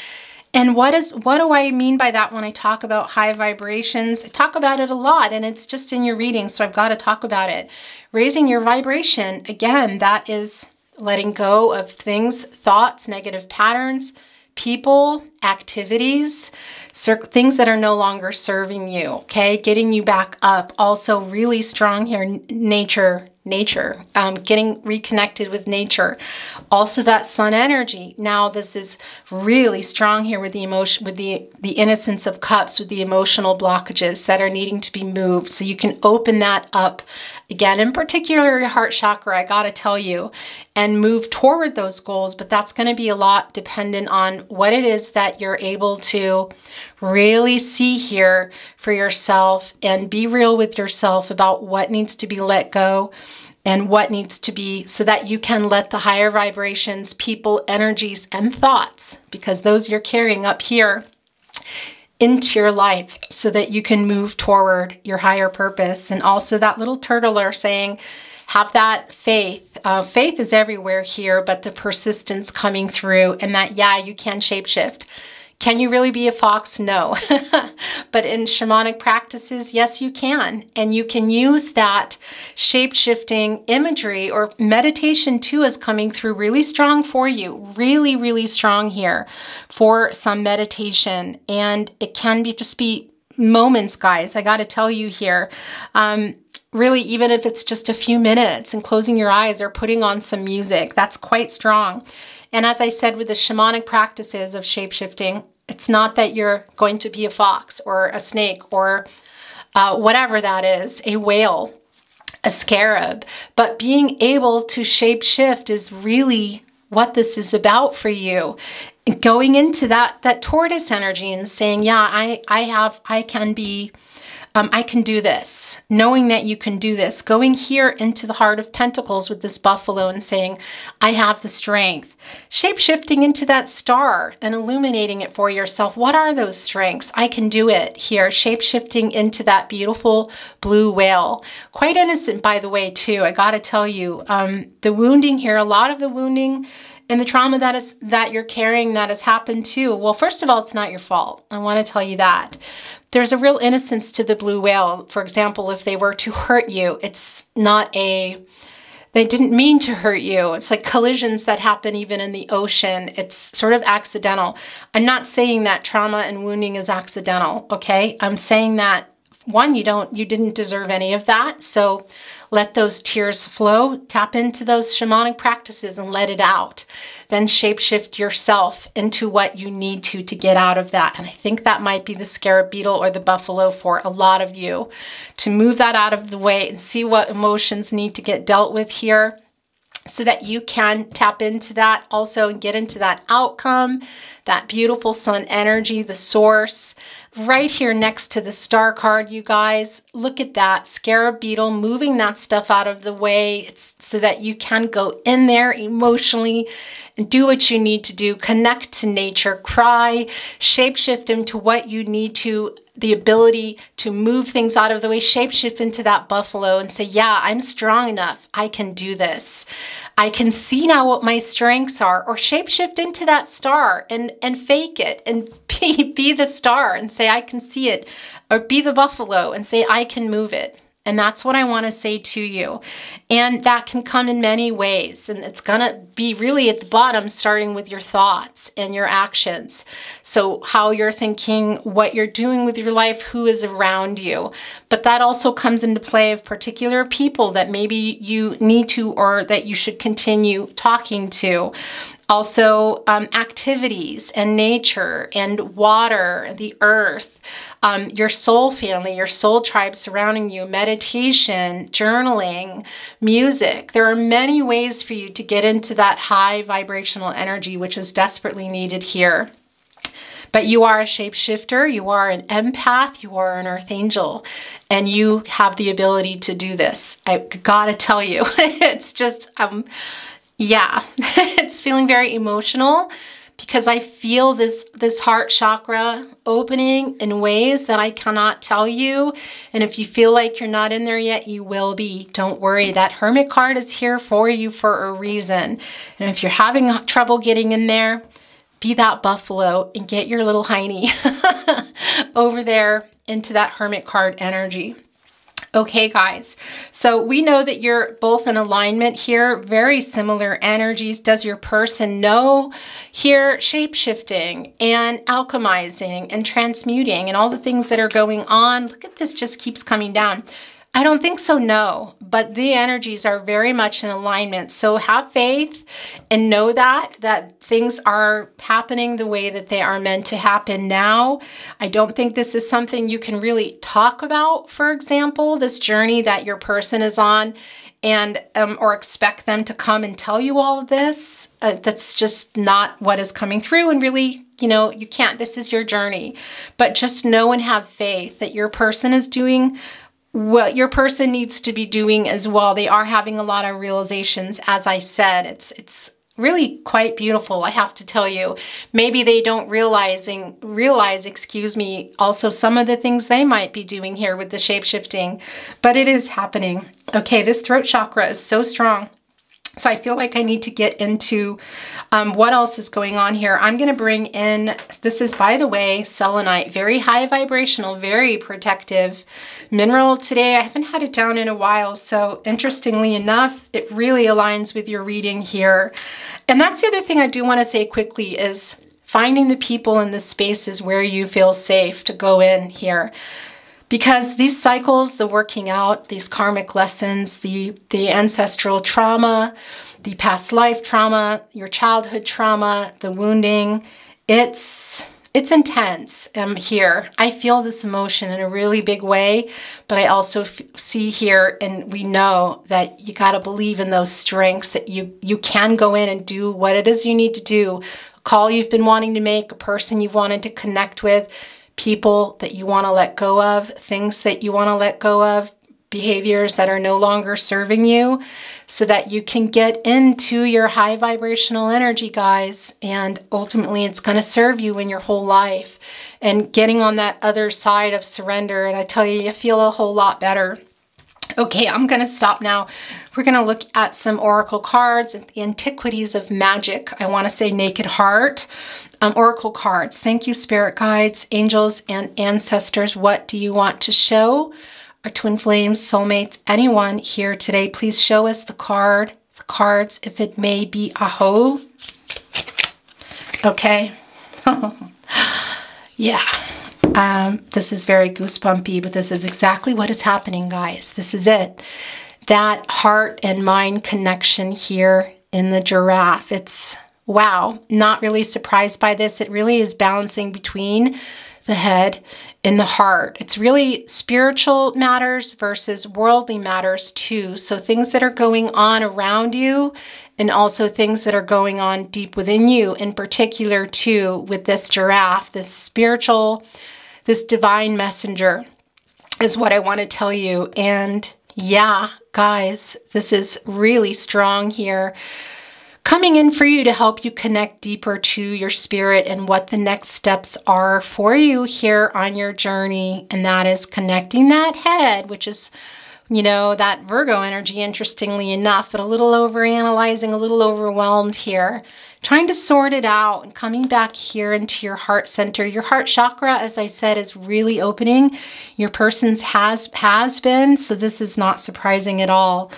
And what do I mean by that when I talk about high vibrations? I talk about it a lot, and it's just in your reading, so I've got to talk about it. Raising your vibration, again, that is letting go of things, thoughts, negative patterns, people, activities, things that are no longer serving you, okay? Getting you back up. Also really strong here, nature, getting reconnected with nature. Also that sun energy. Now this is really strong here with the emotion, with the Innocence of Cups, with the emotional blockages that are needing to be moved. So you can open that up again, in particular your heart chakra, I gotta tell you, and move toward those goals. But that's going to be a lot dependent on what it is that you're able to really see here for yourself, and be real with yourself about what needs to be let go and what needs to be, so that you can let the higher vibrations, people, energies, and thoughts, because those you're carrying up here into your life so that you can move toward your higher purpose. And also that little turtle are saying, have that faith. Faith is everywhere here, but the persistence coming through, and that, yeah, you can shapeshift. Can you really be a fox? No. But in shamanic practices, yes, you can. And you can use that shape-shifting imagery or meditation too as coming through really strong for you. Really, really strong here for some meditation. And it can be just be moments, guys. I got to tell you here. Really, even if it's just a few minutes and closing your eyes or putting on some music, that's quite strong. And as I said, with the shamanic practices of shape-shifting, it's not that you're going to be a fox or a snake or whatever that is, a whale, a scarab, but being able to shape-shift is really what this is about for you. Going into that tortoise energy and saying, yeah, I can do this, knowing that you can do this, going here into the heart of Pentacles with this buffalo and saying, I have the strength, shape-shifting into that star and illuminating it for yourself. What are those strengths? I can do it here, shape-shifting into that beautiful blue whale. Quite innocent, by the way, too. I got to tell you, the wounding here, a lot of the wounding and the trauma that you're carrying that has happened too. Well, first of all, it's not your fault. I want to tell you that. There's a real innocence to the blue whale. For example, if they were to hurt you, it's not they didn't mean to hurt you. It's like collisions that happen even in the ocean. It's sort of accidental. I'm not saying that trauma and wounding is accidental, okay? I'm saying that, one, you didn't deserve any of that. So let those tears flow, tap into those shamanic practices and let it out. Then shapeshift yourself into what you need to get out of that. And I think that might be the scarab beetle or the buffalo for a lot of you, to move that out of the way and see what emotions need to get dealt with here so that you can tap into that also and get into that outcome, that beautiful sun energy, the source. Right here next to the star card, you guys, look at that scarab beetle moving that stuff out of the way. It's so that you can go in there emotionally and do what you need to do, connect to nature, cry, shapeshift into what you need to, the ability to move things out of the way, shapeshift into that buffalo and say, yeah, I'm strong enough. I can do this. I can see now what my strengths are, or shapeshift into that star and fake it and be the star and say, I can see it, or be the buffalo and say, I can move it. And that's what I want to say to you. And that can come in many ways. And it's going to be really at the bottom, starting with your thoughts and your actions. So how you're thinking, what you're doing with your life, who is around you. But that also comes into play of particular people that maybe you need to, or that you should continue talking to. Also, activities and nature and water, the earth, your soul family, your soul tribe surrounding you, meditation, journaling, music. There are many ways for you to get into that high vibrational energy, which is desperately needed here. But you are a shapeshifter, you are an empath, you are an earth angel, and you have the ability to do this. I gotta tell you, it's just, yeah, it's feeling very emotional because I feel this heart chakra opening in ways that I cannot tell you. And if you feel like you're not in there yet, you will be. Don't worry. That Hermit card is here for you for a reason. And if you're having trouble getting in there, be that buffalo and get your little hiney over there into that Hermit card energy. Okay, guys, so we know that you're both in alignment here, very similar energies. Does your person know here shape-shifting and alchemizing and transmuting and all the things that are going on? Look at this, just keeps coming down. I don't think so, no, but the energies are very much in alignment. So have faith and know that things are happening the way that they are meant to happen now. I don't think this is something you can really talk about, for example, this journey that your person is on, and or expect them to come and tell you all of this. That's just not what is coming through, and really, you know, you can't. This is your journey. But just know and have faith that your person is doing what your person needs to be doing as well. They are having a lot of realizations. As I said, it's really quite beautiful, I have to tell you. Maybe they don't realize, excuse me, also some of the things they might be doing here with the shape-shifting, but it is happening. Okay, this throat chakra is so strong. So I feel like I need to get into what else is going on here. I'm going to bring in, this is, by the way, selenite, very high vibrational, very protective mineral today. I haven't had it down in a while. So interestingly enough, it really aligns with your reading here. And that's the other thing I do want to say quickly is finding the people in the spaces where you feel safe to go in here. Because these cycles, the working out, these karmic lessons, the ancestral trauma, the past life trauma, your childhood trauma, the wounding, it's intense here. I feel this emotion in a really big way, but I also see here, and we know that you got to believe in those strengths, that you can go in and do what it is you need to do. A call you've been wanting to make, a person you've wanted to connect with, people that you want to let go of, things that you want to let go of, behaviors that are no longer serving you, so that you can get into your high vibrational energy, guys. And ultimately, it's going to serve you in your whole life. And getting on that other side of surrender, and I tell you, you feel a whole lot better. Okay, I'm going to stop now. We're going to look at some oracle cards, the antiquities of magic. I want to say Naked Heart. Oracle cards. Thank you, spirit guides, angels, and ancestors. What do you want to show? Our twin flames, soulmates, anyone here today, please show us the cards, if it may be a whole. Okay. Yeah. This is very goosebumpy, but this is exactly what is happening, guys. This is it. That heart and mind connection here in the giraffe. It's wow, not really surprised by this. It really is balancing between the head and the heart. It's really spiritual matters versus worldly matters too. So things that are going on around you and also things that are going on deep within you, in particular too with this giraffe, this spiritual, this divine messenger is what I want to tell you. And yeah, guys, this is really strong here. Coming in for you to help you connect deeper to your spirit and what the next steps are for you here on your journey. And that is connecting that head, which is, you know, that Virgo energy, interestingly enough, but a little overanalyzing, a little overwhelmed here. Trying to sort it out and coming back here into your heart center. Your heart chakra, as I said, is really opening. Your person's has been, so this is not surprising at all.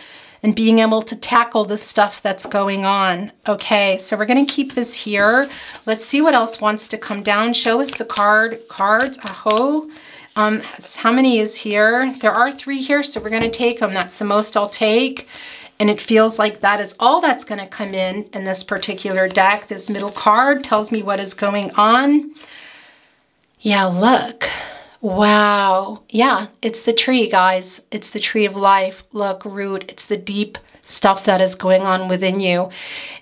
And being able to tackle the stuff that's going on. Okay, so we're going to keep this here. Let's see what else wants to come down. Show us the cards. Aho. How many is here? There are 3 here, so we're going to take them. That's the most I'll take. And it feels like that is all that's going to come in this particular deck. This middle card tells me what is going on. Yeah, look. Wow. Yeah, it's the tree, guys. It's the tree of life. Look, root. It's the deep stuff that is going on within you.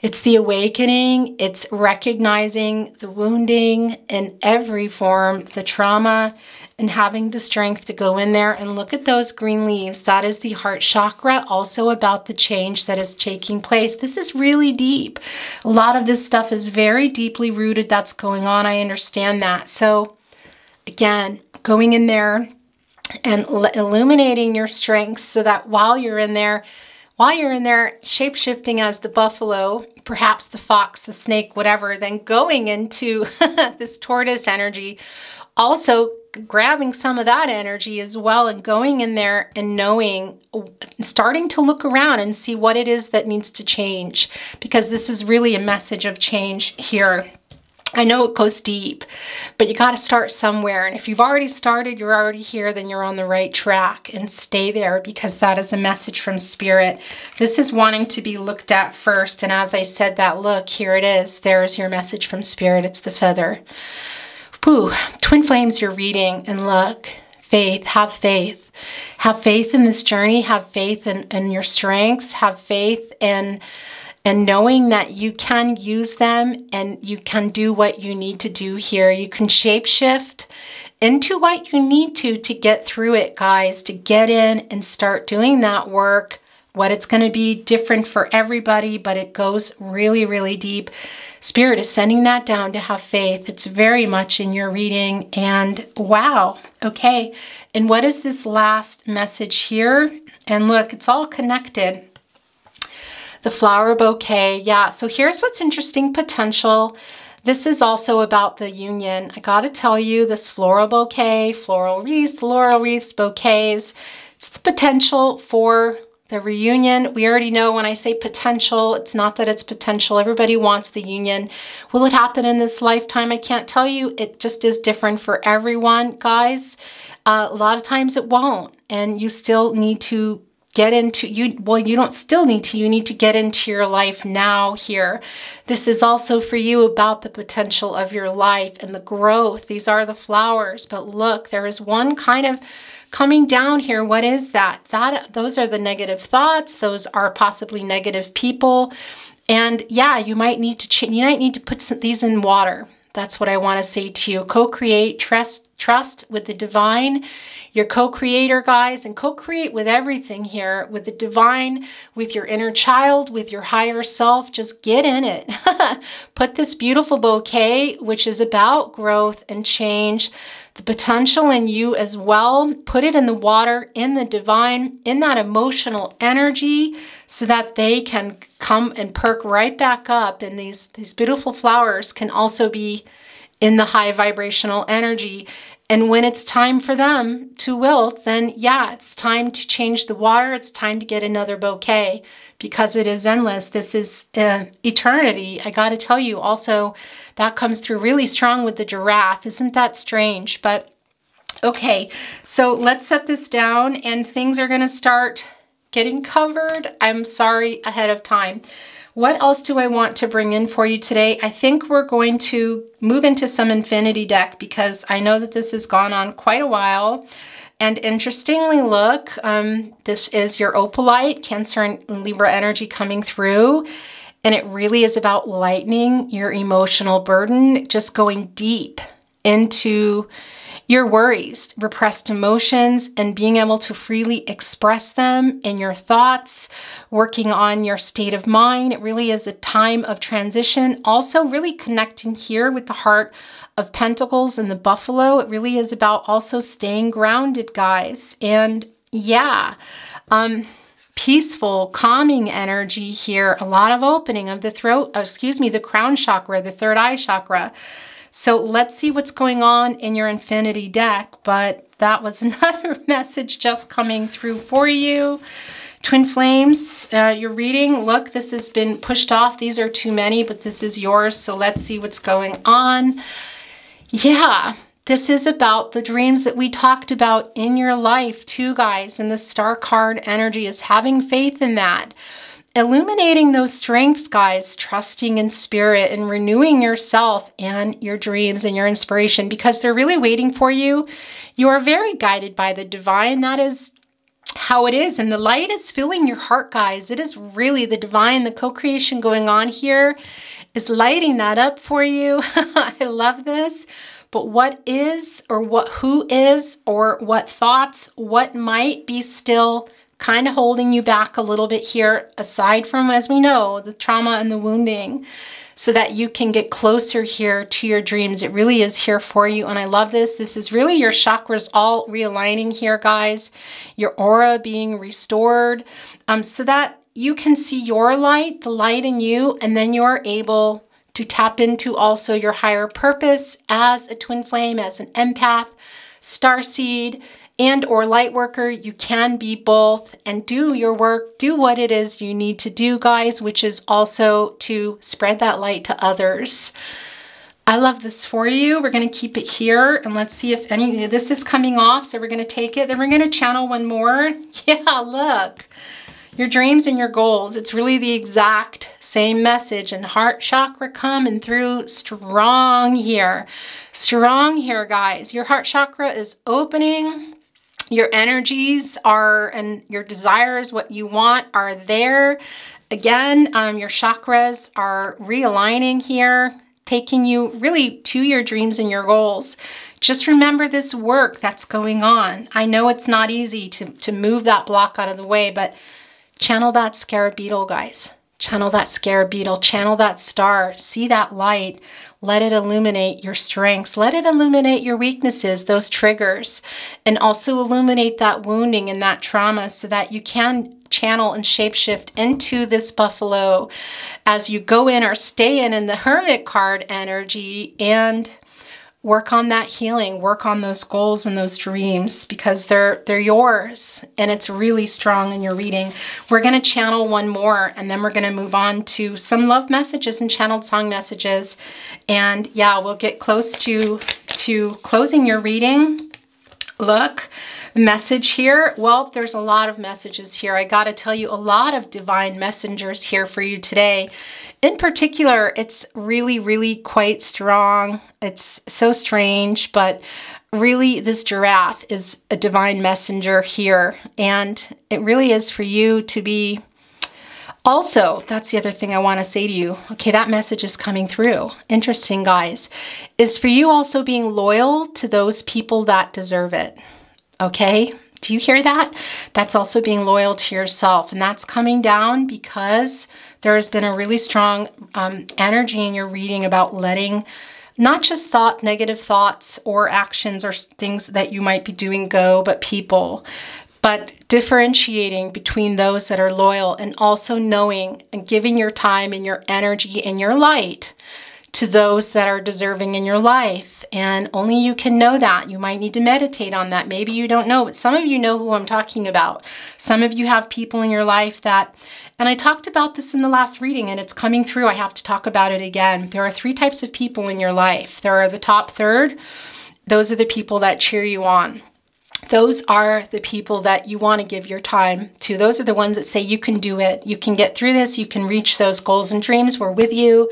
It's the awakening. It's recognizing the wounding in every form, the trauma, and having the strength to go in there and look at those green leaves. That is the heart chakra, also about the change that is taking place. This is really deep. A lot of this stuff is very deeply rooted that's going on. I understand that. So again, going in there and illuminating your strengths so that while you're in there, shape-shifting as the buffalo, perhaps the fox, the snake, whatever, then going into this tortoise energy, also grabbing some of that energy as well and going in there and knowing, starting to look around and see what it is that needs to change, because this is really a message of change here. I know it goes deep, but you got to start somewhere. And if you've already started, you're already here, then you're on the right track, and stay there, because that is a message from spirit. This is wanting to be looked at first. And as I said that, look, here it is. There's your message from spirit. It's the feather. Whew. Twin flames, you're reading, and look, faith, have faith. Have faith in this journey. Have faith in your strengths. Have faith in and knowing that you can use them and you can do what you need to do here. You can shapeshift into what you need to get through it, guys, to get in and start doing that work what it's going to be different for everybody, but it goes really, really deep. Spirit is sending that down to have faith. It's very much in your reading. And wow. Okay. And what is this last message here? And look, it's all connected. The flower bouquet. Yeah. So here's what's interesting. Potential. This is also about the union. I got to tell you, this floral bouquet, floral wreaths, laurel wreaths, bouquets, it's the potential for the reunion. We already know when I say potential, it's not that it's potential. Everybody wants the union. Will it happen in this lifetime? I can't tell you. It just is different for everyone, guys. A lot of times it won't. And you still need to get into, you don't still need to, you need to get into your life now here. This is also for you about the potential of your life and the growth. These are the flowers. But look, there is one kind of coming down here. What is that? Those are the negative thoughts. Those are possibly negative people. And yeah, you might need to put these in water. That's what I want to say to you. Co-create, trust with the divine. Your co-creator, guys, and co-create with everything here, with the divine, with your inner child, with your higher self. Just get in it. Put this beautiful bouquet, which is about growth and change, the potential in you as well. Put it in the water, in the divine, in that emotional energy, so that they can come and perk right back up. And these beautiful flowers can also be in the high vibrational energy. And when it's time for them to wilt, then yeah, it's time to change the water. It's time to get another bouquet, because it is endless. This is eternity. I got to tell you also, that comes through really strong with the giraffe. Isn't that strange? But okay, so let's set this down and things are going to start getting covered. I'm sorry ahead of time. What else do I want to bring in for you today? I think we're going to move into some infinity deck, because I know that this has gone on quite a while. And interestingly, look, this is your opalite, Cancer and Libra energy coming through. And it really is about lightening your emotional burden, just going deep into your worries, repressed emotions, and being able to freely express them in your thoughts, working on your state of mind. It really is a time of transition. Also really connecting here with the Heart of Pentacles and the Buffalo. It really is about also staying grounded, guys. And yeah, peaceful, calming energy here. A lot of opening of the throat, the crown chakra, the third eye chakra. So let's see what's going on in your infinity deck. But that was another message just coming through for you. Twin Flames, your reading. Look, this has been pushed off. These are too many, but this is yours. So let's see what's going on. Yeah, this is about the dreams that we talked about in your life too, guys. And the Star card energy is having faith in that. Illuminating those strengths, guys, trusting in spirit and renewing yourself and your dreams and your inspiration, because they're really waiting for you. You are very guided by the divine. That is how it is. And the light is filling your heart, guys. It is really the divine, the co-creation going on here is lighting that up for you. I love this. But what is, or who is, or what thoughts, what might be still kind of holding you back a little bit here, aside from, as we know, the trauma and the wounding, so that you can get closer here to your dreams. It really is here for you. And I love this. This is really your chakras all realigning here, guys. Your aura being restored, so that you can see your light, the light in you, and then you're able to tap into also your higher purpose as a twin flame, as an empath, starseed, and or light worker. You can be both and do your work, do what it is you need to do, guys, which is also to spread that light to others. I love this for you. We're going to keep it here and let's see if any of this is coming off. So we're going to take it, then we're going to channel one more. Yeah, look. Your dreams and your goals. It's really the exact same message, and heart chakra coming through strong here. Strong here, guys. Your heart chakra is opening. Your energies are, and your desires, what you want, are there. Again, your chakras are realigning here, taking you really to your dreams and your goals. Just remember this work that's going on. I know it's not easy to move that block out of the way, but Channel that scarab beetle, guys. Channel that scarab beetle, channel that star, see that light, let it illuminate your strengths, let it illuminate your weaknesses, those triggers, and also illuminate that wounding and that trauma so that you can channel and shapeshift into this buffalo as you go in or stay in the Hermit card energy and work on that healing, work on those goals and those dreams because they're yours and it's really strong in your reading. We're going to channel one more and then we're going to move on to some love messages and channeled song messages. And yeah, we'll get close to closing your reading. Look, message here. Well, there's a lot of messages here. I got to tell you, a lot of divine messengers here for you today. In particular, it's really, really quite strong. It's so strange, but really this giraffe is a divine messenger here. And it really is for you to be also, that's the other thing I want to say to you. Okay, that message is coming through. Interesting, guys. Is for you also being loyal to those people that deserve it. Okay? Do you hear that? That's also being loyal to yourself. And that's coming down because there has been a really strong energy in your reading about letting not just negative thoughts or actions or things that you might be doing go, but people. But differentiating between those that are loyal and also knowing and giving your time and your energy and your light to those that are deserving in your life. And only you can know that. You might need to meditate on that. Maybe you don't know, but some of you know who I'm talking about. Some of you have people in your life that, and I talked about this in the last reading and it's coming through. I have to talk about it again. There are 3 types of people in your life. There are the top third. Those are the people that cheer you on. Those are the people that you want to give your time to. Those are the ones that say you can do it. You can get through this. You can reach those goals and dreams. We're with you.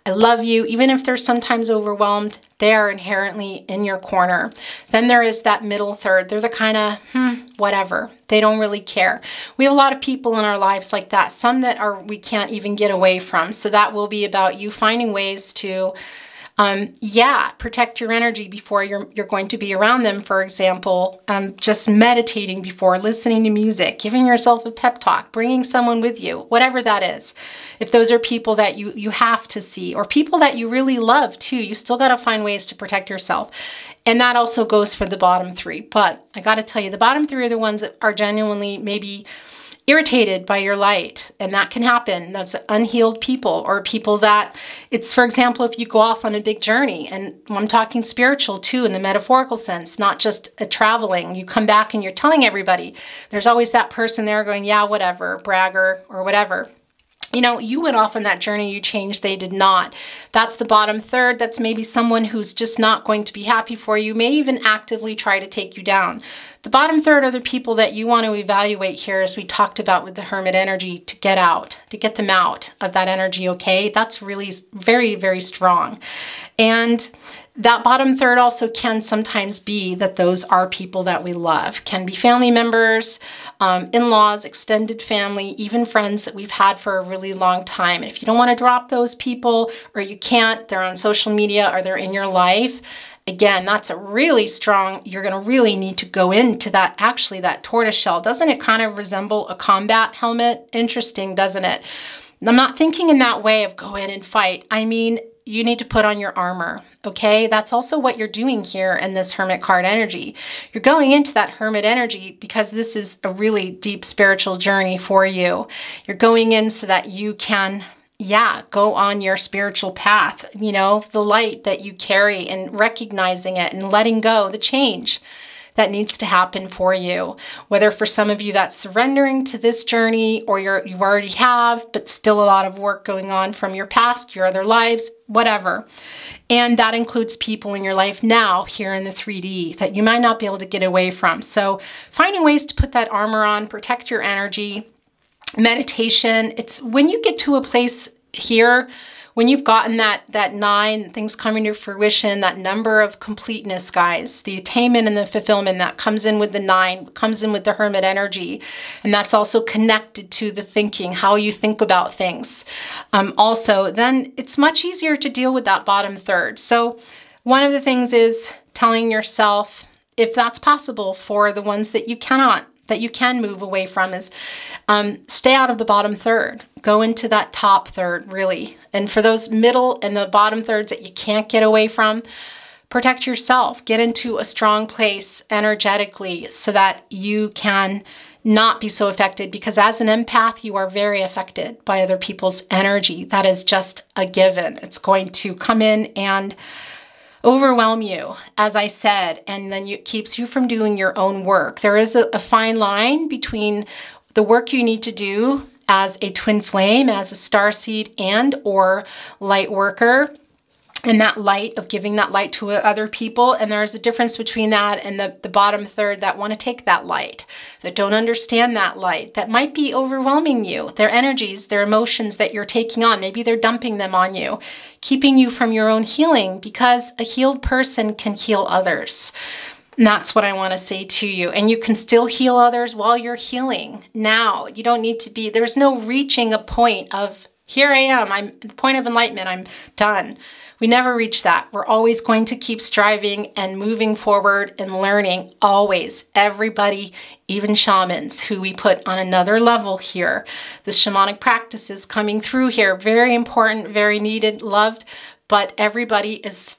I love you. Even if they're sometimes overwhelmed, they are inherently in your corner. Then there is that middle third. They're the kind of, whatever. They don't really care. We have a lot of people in our lives like that. Some that we can't even get away from. So that will be about you finding ways to protect your energy before you're going to be around them. For example, just meditating before, listening to music, giving yourself a pep talk, bringing someone with you, whatever that is. If those are people that you have to see or people that you really love too, you still got to find ways to protect yourself. And that also goes for the bottom 3. But I got to tell you, the bottom 3 are the ones that are genuinely maybe irritated by your light, and that can happen. That's unhealed people or people that it's, for example, if you go off on a big journey, and I'm talking spiritual too in the metaphorical sense, not just a traveling, you come back and you're telling everybody, there's always that person there going, yeah, whatever, bragger or whatever. You know, you went off on that journey, you changed, they did not. That's the bottom third. That's maybe someone who's just not going to be happy for you, may even actively try to take you down. The bottom third are the people that you want to evaluate here, as we talked about with the Hermit energy, to get out, to get them out of that energy, okay? That's really very, very strong. And that bottom third also can sometimes be that those are people that we love. Can be family members, in-laws, extended family, even friends that we've had for a really long time. And if you don't want to drop those people, or you can't, they're on social media or they're in your life, again, that's a really strong, you're going to really need to go into that, actually that tortoise shell. Doesn't it kind of resemble a combat helmet? Interesting, doesn't it? I'm not thinking in that way of go in and fight. I mean, you need to put on your armor, okay? That's also what you're doing here in this Hermit card energy. You're going into that Hermit energy because this is a really deep spiritual journey for you. You're going in so that you can, go on your spiritual path, you know, the light that you carry and recognizing it and letting go, the change that needs to happen for you. Whether for some of you that's surrendering to this journey, or you already have, but still a lot of work going on from your past, your other lives, whatever. And that includes people in your life now here in the 3D that you might not be able to get away from. So finding ways to put that armor on, protect your energy, meditation. It's when you get to a place here, when you've gotten that 9, things coming to fruition, that number of completeness, guys, the attainment and the fulfillment that comes in with the 9, comes in with the Hermit energy. And that's also connected to the thinking, how you think about things. Also, then it's much easier to deal with that bottom third. So one of the things is telling yourself, if that's possible for the ones that you cannot, that you can move away from is stay out of the bottom third. Go into that top third, really. And for those middle and the bottom thirds that you can't get away from, protect yourself. Get into a strong place energetically so that you can not be so affected, because as an empath, you are very affected by other people's energy. That is just a given. It's going to come in and overwhelm you, as I said, and then it keeps you from doing your own work. There is a fine line between the work you need to do as a twin flame, as a starseed and or light worker, and that light of giving that light to other people. And there's a difference between that and the bottom third that want to take that light, that don't understand that light, that might be overwhelming you, their energies, their emotions that you're taking on. Maybe they're dumping them on you, keeping you from your own healing, because a healed person can heal others. And that's what I want to say to you. And you can still heal others while you're healing now. You don't need to be, there's no reaching a point of, here I am, I'm at the point of enlightenment, I'm done. We never reach that. We're always going to keep striving and moving forward and learning, always. Everybody, even shamans who we put on another level here. The shamanic practices coming through here, very important, very needed, loved, but everybody is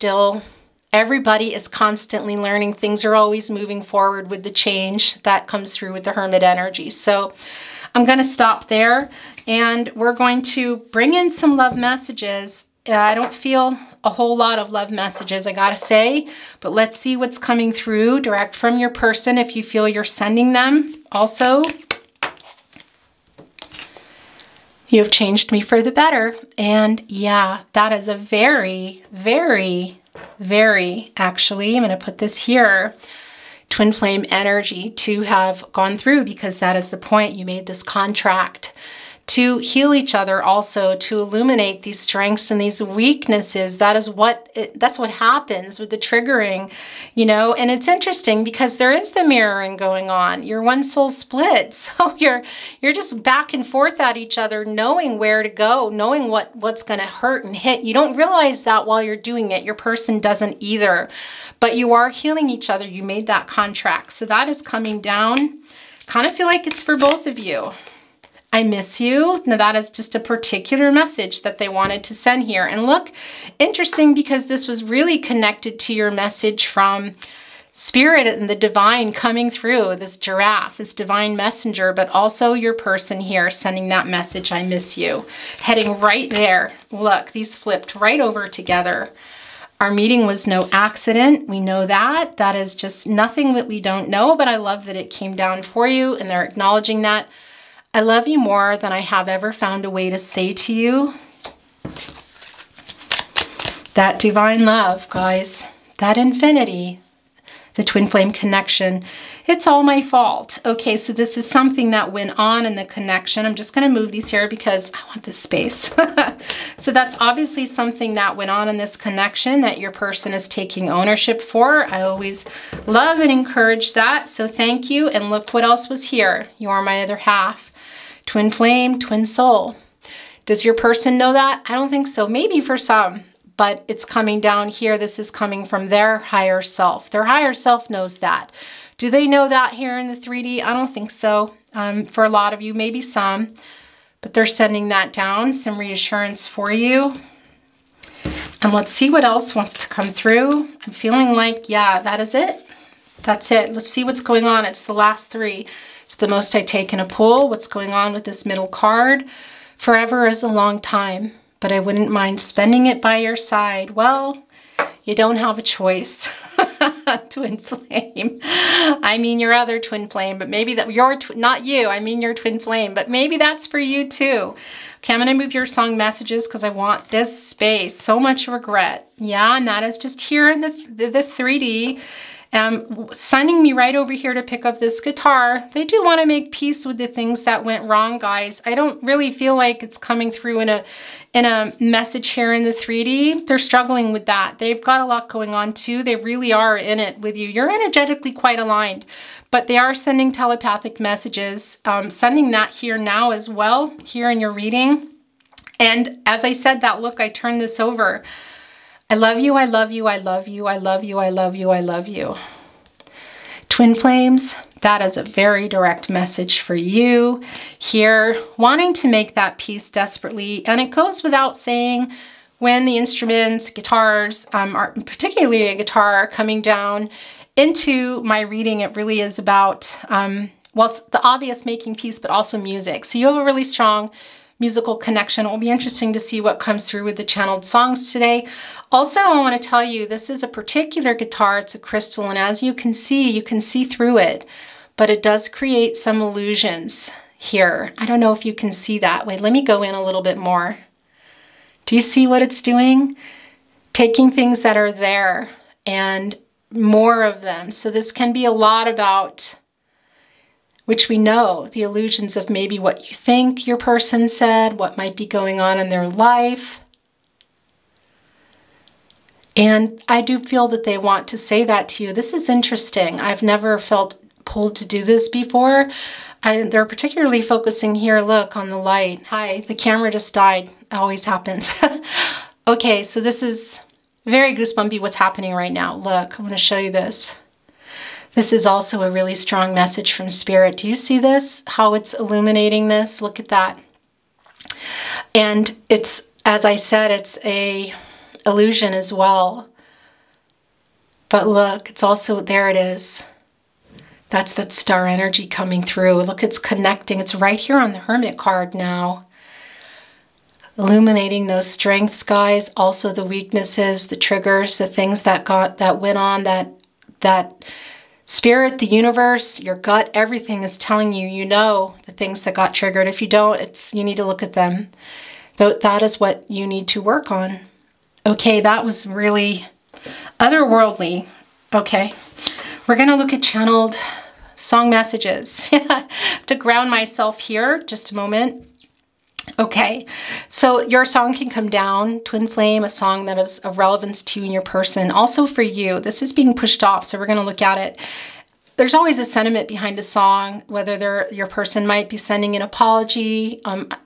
constantly learning. Things are always moving forward with the change that comes through with the hermit energy. So I'm going to stop there, and we're going to bring in some love messages. I don't feel a whole lot of love messages, I gotta say, but let's see what's coming through direct from your person if you feel you're sending them. Also, you have changed me for the better. And yeah, that is a very, very, very, actually, I'm gonna put this here, twin flame energy to have gone through, because that is the point. You made this contract to heal each other, also to illuminate these strengths and these weaknesses. That's what happens with the triggering, you know. And it's interesting because there is the mirroring going on. You're one soul split, so you're just back and forth at each other, knowing where to go, knowing what's going to hurt and hit. You don't realize that while you're doing it. Your person doesn't either, but you are healing each other. You made that contract, so that is coming down. Kind of feel like it's for both of you. I miss you. Now that is just a particular message that they wanted to send here. And look, interesting, because this was really connected to your message from Spirit and the divine coming through, this giraffe, this divine messenger, but also your person here sending that message, I miss you, heading right there. Look, these flipped right over together. Our meeting was no accident. We know that. That is just nothing that we don't know, but I love that it came down for you and they're acknowledging that. I love you more than I have ever found a way to say to you. That divine love, guys, that infinity, the twin flame connection, it's all my fault. Okay, so this is something that went on in the connection. I'm just going to move these here because I want this space. So that's obviously something that went on in this connection that your person is taking ownership for. I always love and encourage that. So thank you. And look what else was here. You are my other half. Twin flame, twin soul. Does your person know that? I don't think so. Maybe for some, but it's coming down here. This is coming from their higher self. Their higher self knows that. Do they know that here in the 3D? I don't think so. For a lot of you, maybe some, but they're sending that down, some reassurance for you. And let's see what else wants to come through. I'm feeling like, yeah, that is it. That's it. Let's see what's going on. It's the last three. It's the most I take in a pull. What's going on with this middle card? Forever is a long time, but I wouldn't mind spending it by your side. Well, you don't have a choice. Twin flame. I mean your other twin flame, but maybe that not you. I mean your twin flame, but maybe that's for you too. Okay, I'm going to move your song messages because I want this space. So much regret. Yeah, and that is just here in the 3D. Sending me right over here to pick up this guitar. They do want to make peace with the things that went wrong, guys. I don't really feel like it's coming through in a message here in the 3D. They're struggling with that. They've got a lot going on too. They really are in it with you. You're energetically quite aligned, but they are sending telepathic messages, sending that here now as well, here in your reading. And as I said that, look, I turned this over. I love you, I love you, I love you, I love you, I love you, I love you. Twin flames, That is a very direct message for you here, wanting to make that peace desperately. And it goes without saying, when the instruments, guitars, particularly a guitar, are coming down into my reading, it really is about, well, it's the obvious making peace, but also music. So you have a really strong musical connection. It will be interesting to see what comes through with the channeled songs today. Also, I want to tell you, this is a particular guitar. It's a crystal, and as you can see through it, but it does create some illusions here. I don't know if you can see that. Wait, let me go in a little bit more. Do you see what it's doing? Taking things that are there and more of them. So this can be a lot about, which we know, the illusions of maybe what you think your person said, what might be going on in their life. And I do feel that they want to say that to you. This is interesting. I've never felt pulled to do this before. They're particularly focusing here, look, on the light. Hi, the camera just died. It always happens. Okay, so this is very goosebumpy what's happening right now. Look, I'm going to show you this. This is also a really strong message from Spirit. Do you see this? How it's illuminating this? Look at that. And it's, as I said, it's a illusion as well. But look, it's also, there it is. That's that star energy coming through. Look, it's connecting. It's right here on the Hermit card now. Illuminating those strengths, guys. Also the weaknesses, the triggers, the things that went on, that Spirit, the universe, your gut, everything is telling you, you know, the things that got triggered. If you don't, you need to look at them. That is what you need to work on. Okay, that was really otherworldly. Okay, we're going to look at channeled song messages. To ground myself here, just a moment. Okay, so your song can come down, Twin Flame, a song that is of relevance to you and your person. Also for you, this is being pushed off, so we're going to look at it. There's always a sentiment behind a song, whether your person might be sending an apology,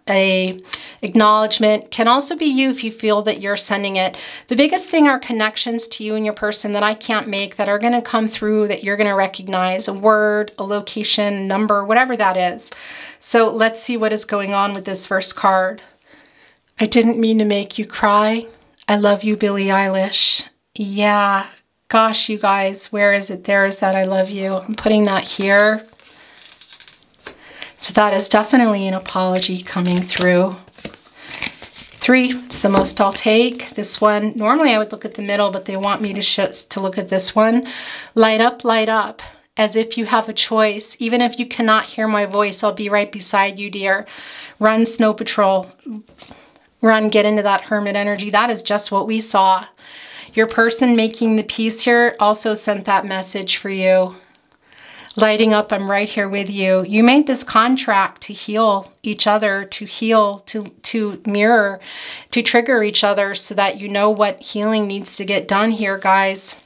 a acknowledgement. Can also be you if you feel that you're sending it. The biggest thing are connections to you and your person that I can't make, that are going to come through, that you're going to recognize, a word, a location, number, whatever that is. So let's see what is going on with this first card. I didn't mean to make you cry. I love you, Billie Eilish. Yeah. Gosh, you guys, where is it? There is that I love you. I'm putting that here. So that is definitely an apology coming through. 3, it's the most I'll take. This one, normally I would look at the middle, but they want me to look at this one. Light up, as if you have a choice. Even if you cannot hear my voice, I'll be right beside you, dear. Run, Snow Patrol. Run, get into that Hermit energy. That is just what we saw. Your person making the peace here also sent that message for you. Lighting up, I'm right here with you. You made this contract to heal each other, to heal, to mirror, to trigger each other so that you know what healing needs to get done here, guys.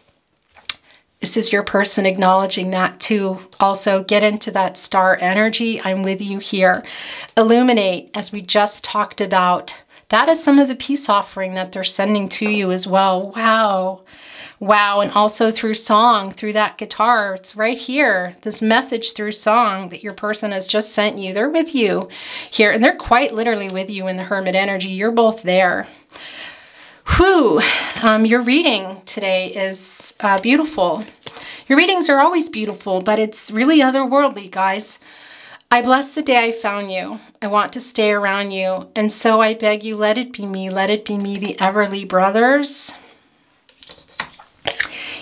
This is your person acknowledging that too. Also, get into that star energy. I'm with you here. Illuminate, as we just talked about. That is some of the peace offering that they're sending to you as well. Wow. Wow. And also through song, through that guitar. It's right here. This message through song that your person has just sent you. They're with you here. And they're quite literally with you in the Hermit energy. You're both there. Whew. Your reading today is beautiful. Your readings are always beautiful, but it's really otherworldly, guys. I bless the day I found you. I want to stay around you. And so I beg you, let it be me, the Everly brothers.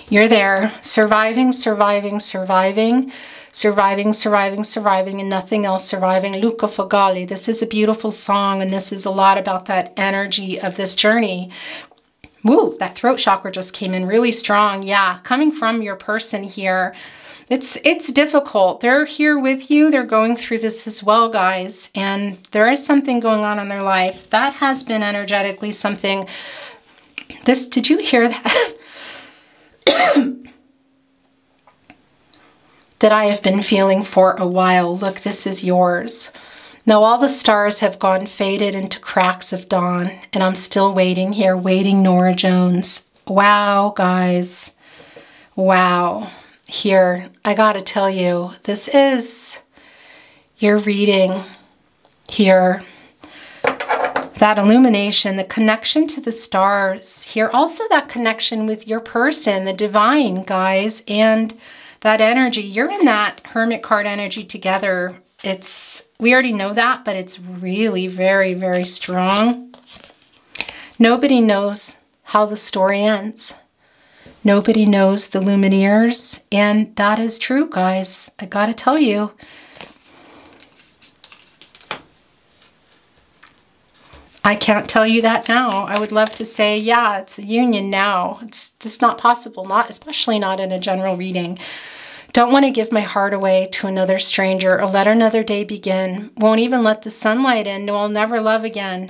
You're there, surviving, surviving, surviving, surviving, surviving, surviving, and nothing else surviving. Luca Fogali. This is a beautiful song, and this is a lot about that energy of this journey. Woo, that throat chakra just came in really strong. Yeah, coming from your person here. It's difficult. They're here with you. They're going through this as well, guys. And there is something going on in their life. That has been energetically something. Did you hear that? That I have been feeling for a while. Look, this is yours. Now all the stars have gone faded into cracks of dawn. And I'm still waiting here, waiting, Nora Jones. Wow, guys. Wow. here, I gotta tell you, this is your reading here. That illumination, the connection to the stars here. Also that connection with your person, the divine, guys, and that energy. You're in that Hermit card energy together. We already know that, but it's really very, very strong. Nobody knows how the story ends. Nobody knows the Lumineers, and that is true, guys. I gotta tell you. I can't tell you that now. I would love to say, yeah, it's a union now. It's just not possible, especially not in a general reading. Don't want to give my heart away to another stranger or let another day begin. Won't even let the sunlight in. No, I'll never love again.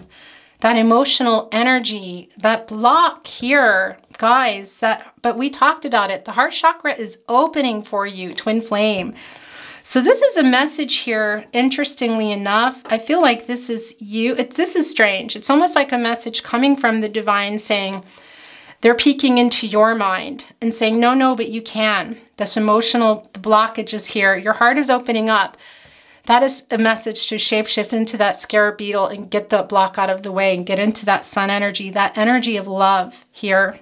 That emotional energy, that block here, guys, but we talked about it. The heart chakra is opening for you, twin flame. So this is a message here, interestingly enough. I feel like this is you. This is strange. It's almost like a message coming from the divine saying, they're peeking into your mind and saying, no, no, but you can. This emotional blockage is here. Your heart is opening up. That is a message to shapeshift into that scarab beetle and get the block out of the way and get into that sun energy, that energy of love here.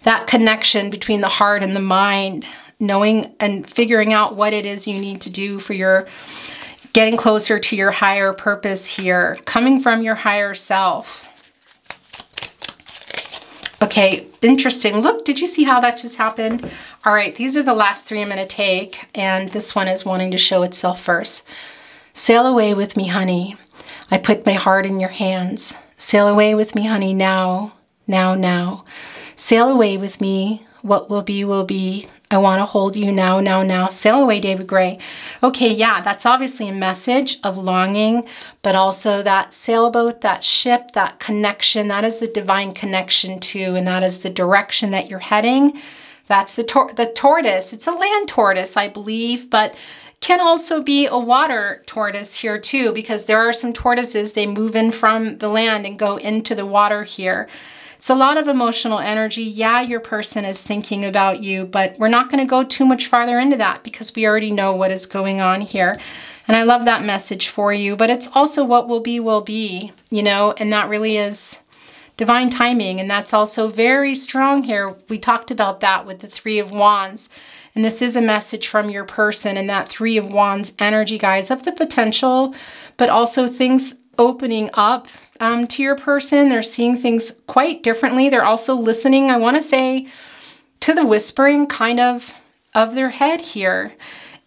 That connection between the heart and the mind, knowing and figuring out what it is you need to do for your getting closer to your higher purpose here, coming from your higher self. Okay, interesting. Look, did you see how that just happened? All right, these are the last three I'm going to take, and this one is wanting to show itself first. Sail away with me, honey. I put my heart in your hands. Sail away with me, honey, now, now, now. Sail away with me. What will be, will be. I want to hold you now, now, now. Sail away, David Gray. Okay, yeah, that's obviously a message of longing, but also that sailboat, that ship, that connection, that is the divine connection too, and that is the direction that you're heading. That's the tortoise. It's a land tortoise, I believe, but can also be a water tortoise here too, because there are some tortoises, they move in from the land and go into the water here. It's a lot of emotional energy. Yeah, your person is thinking about you, but we're not going to go too much farther into that because we already know what is going on here. And I love that message for you, but it's also what will be, you know, and that really is divine timing. And that's also very strong here. We talked about that with the Three of Wands. And this is a message from your person and that Three of Wands energy, guys, of the potential, but also things opening up to your person. They're seeing things quite differently. They're also listening, I want to say, to the whispering kind of their head here.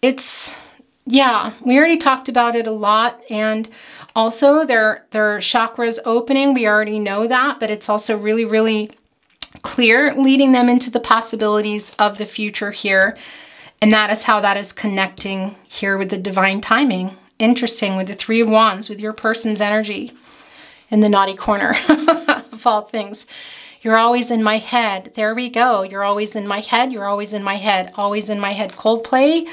It's, yeah, we already talked about it a lot. And also their chakras opening. We already know that, but it's also really, really clear, leading them into the possibilities of the future here. And that is how that is connecting here with the divine timing. Interesting, with the Three of Wands, with your person's energy. In the naughty corner of all things. You're always in my head. There we go. You're always in my head. You're always in my head. Always in my head. Coldplay.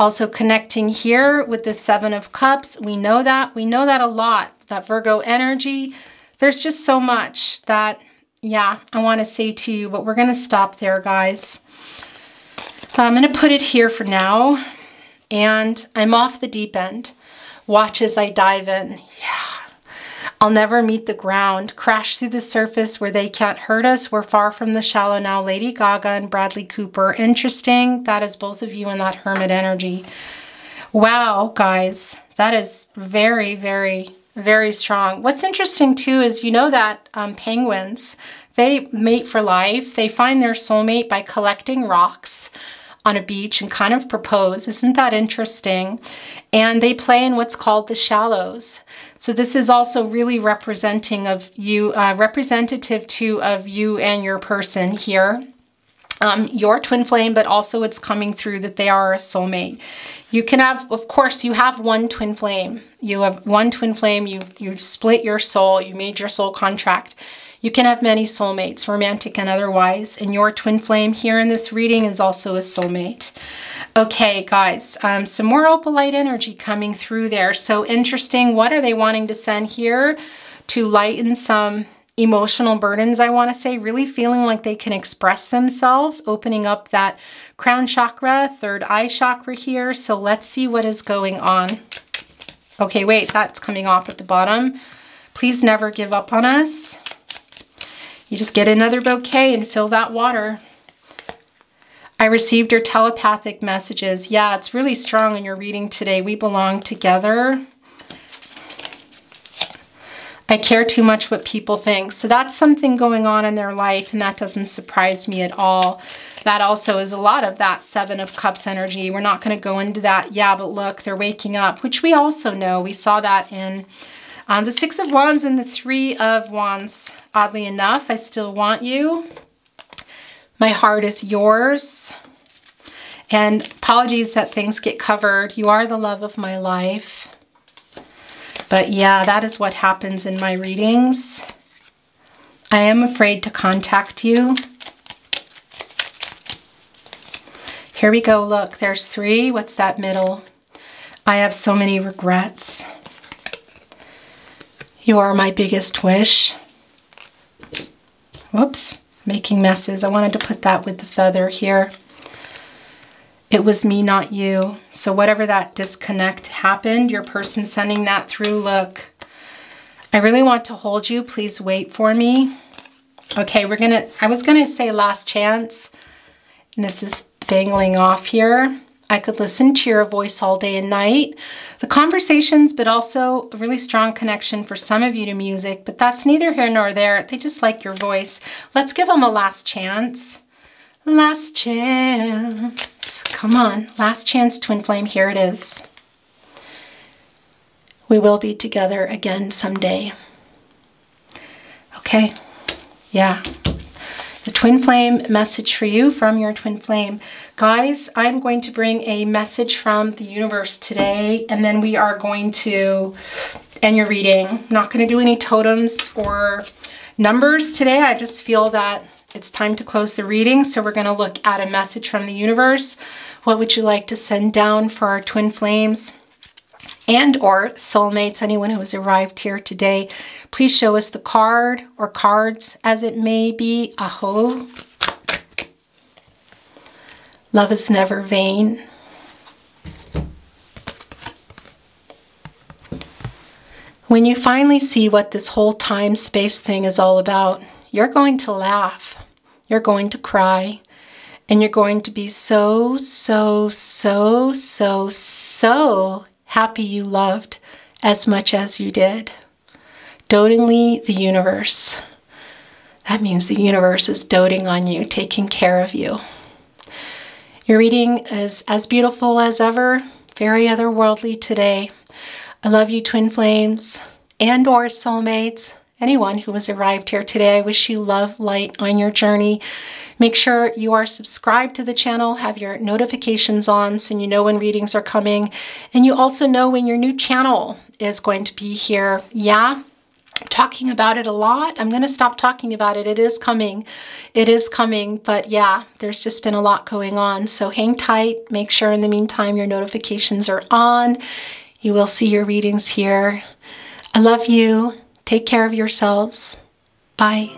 Also connecting here with the Seven of Cups. We know that. We know that a lot. That Virgo energy. There's just so much that, yeah, I want to say to you, but we're going to stop there, guys. I'm going to put it here for now. And I'm off the deep end. Watch as I dive in. Yeah. I'll never meet the ground, crash through the surface where they can't hurt us. We're far from the shallow now. Lady Gaga and Bradley Cooper. Interesting. That is both of you in that hermit energy. Wow, guys. That is very, very, very strong. What's interesting too is, you know that penguins, they mate for life. They find their soulmate by collecting rocks on a beach and kind of propose. Isn't that interesting? And they play in what's called the shallows. So this is also really representing of you, representative too of you and your person here. Your twin flame, but also it's coming through that they are a soulmate. You can have, of course, you have one twin flame. You have one twin flame, you split your soul, you made your soul contract. You can have many soulmates, romantic and otherwise, and your twin flame here in this reading is also a soulmate. Okay, guys, some more opalite energy coming through there. So interesting. What are they wanting to send here? To lighten some emotional burdens, I want to say, really feeling like they can express themselves, opening up that crown chakra, third eye chakra here. So let's see what is going on. Okay, wait, that's coming off at the bottom. Please never give up on us. You just get another bouquet and fill that water. I received your telepathic messages. Yeah, it's really strong in your reading today. We belong together. I care too much what people think. So that's something going on in their life, and that doesn't surprise me at all. That also is a lot of that Seven of Cups energy. We're not going to go into that. Yeah, but look, they're waking up, which we also know. We saw that in the Six of Wands and the Three of Wands. Oddly enough, I still want you. My heart is yours. And apologies that things get covered. You are the love of my life. But yeah, that is what happens in my readings. I am afraid to contact you. Here we go. Look, there's 3. What's that middle? I have so many regrets. You are my biggest wish. Whoops, making messes. I wanted to put that with the feather here. It was me, not you. So whatever that disconnect happened, your person sending that through, look, I really want to hold you. Please wait for me. Okay, I was gonna say last chance, and this is dangling off here. I could listen to your voice all day and night. The conversations, but also a really strong connection for some of you to music, but that's neither here nor there. They just like your voice. Let's give them a last chance. Last chance. Come on. Last chance, twin flame. Here it is. We will be together again someday. Okay. Yeah. The twin flame message for you from your twin flame. Guys, I'm going to bring a message from the universe today, and then we are going to end your reading. I'm not going to do any totems or numbers today. I just feel that it's time to close the reading, so we're going to look at a message from the universe. What would you like to send down for our twin flames and or soulmates, anyone who has arrived here today? Please show us the card or cards as it may be. Aho. Love is never vain. When you finally see what this whole time space thing is all about, you're going to laugh, you're going to cry, and you're going to be so, so, so, so, so happy you loved as much as you did. Dotingly, the universe. That means the universe is doting on you, taking care of you. Your reading is as beautiful as ever, very otherworldly today. I love you, twin flames and or soulmates. Anyone who has arrived here today, I wish you love, light on your journey. Make sure you are subscribed to the channel, have your notifications on so you know when readings are coming, and you also know when your new channel is going to be here. Yeah, I'm talking about it a lot. I'm going to stop talking about it. It is coming. It is coming. But yeah, there's just been a lot going on. So hang tight. Make sure in the meantime your notifications are on. You will see your readings here. I love you. Take care of yourselves. Bye.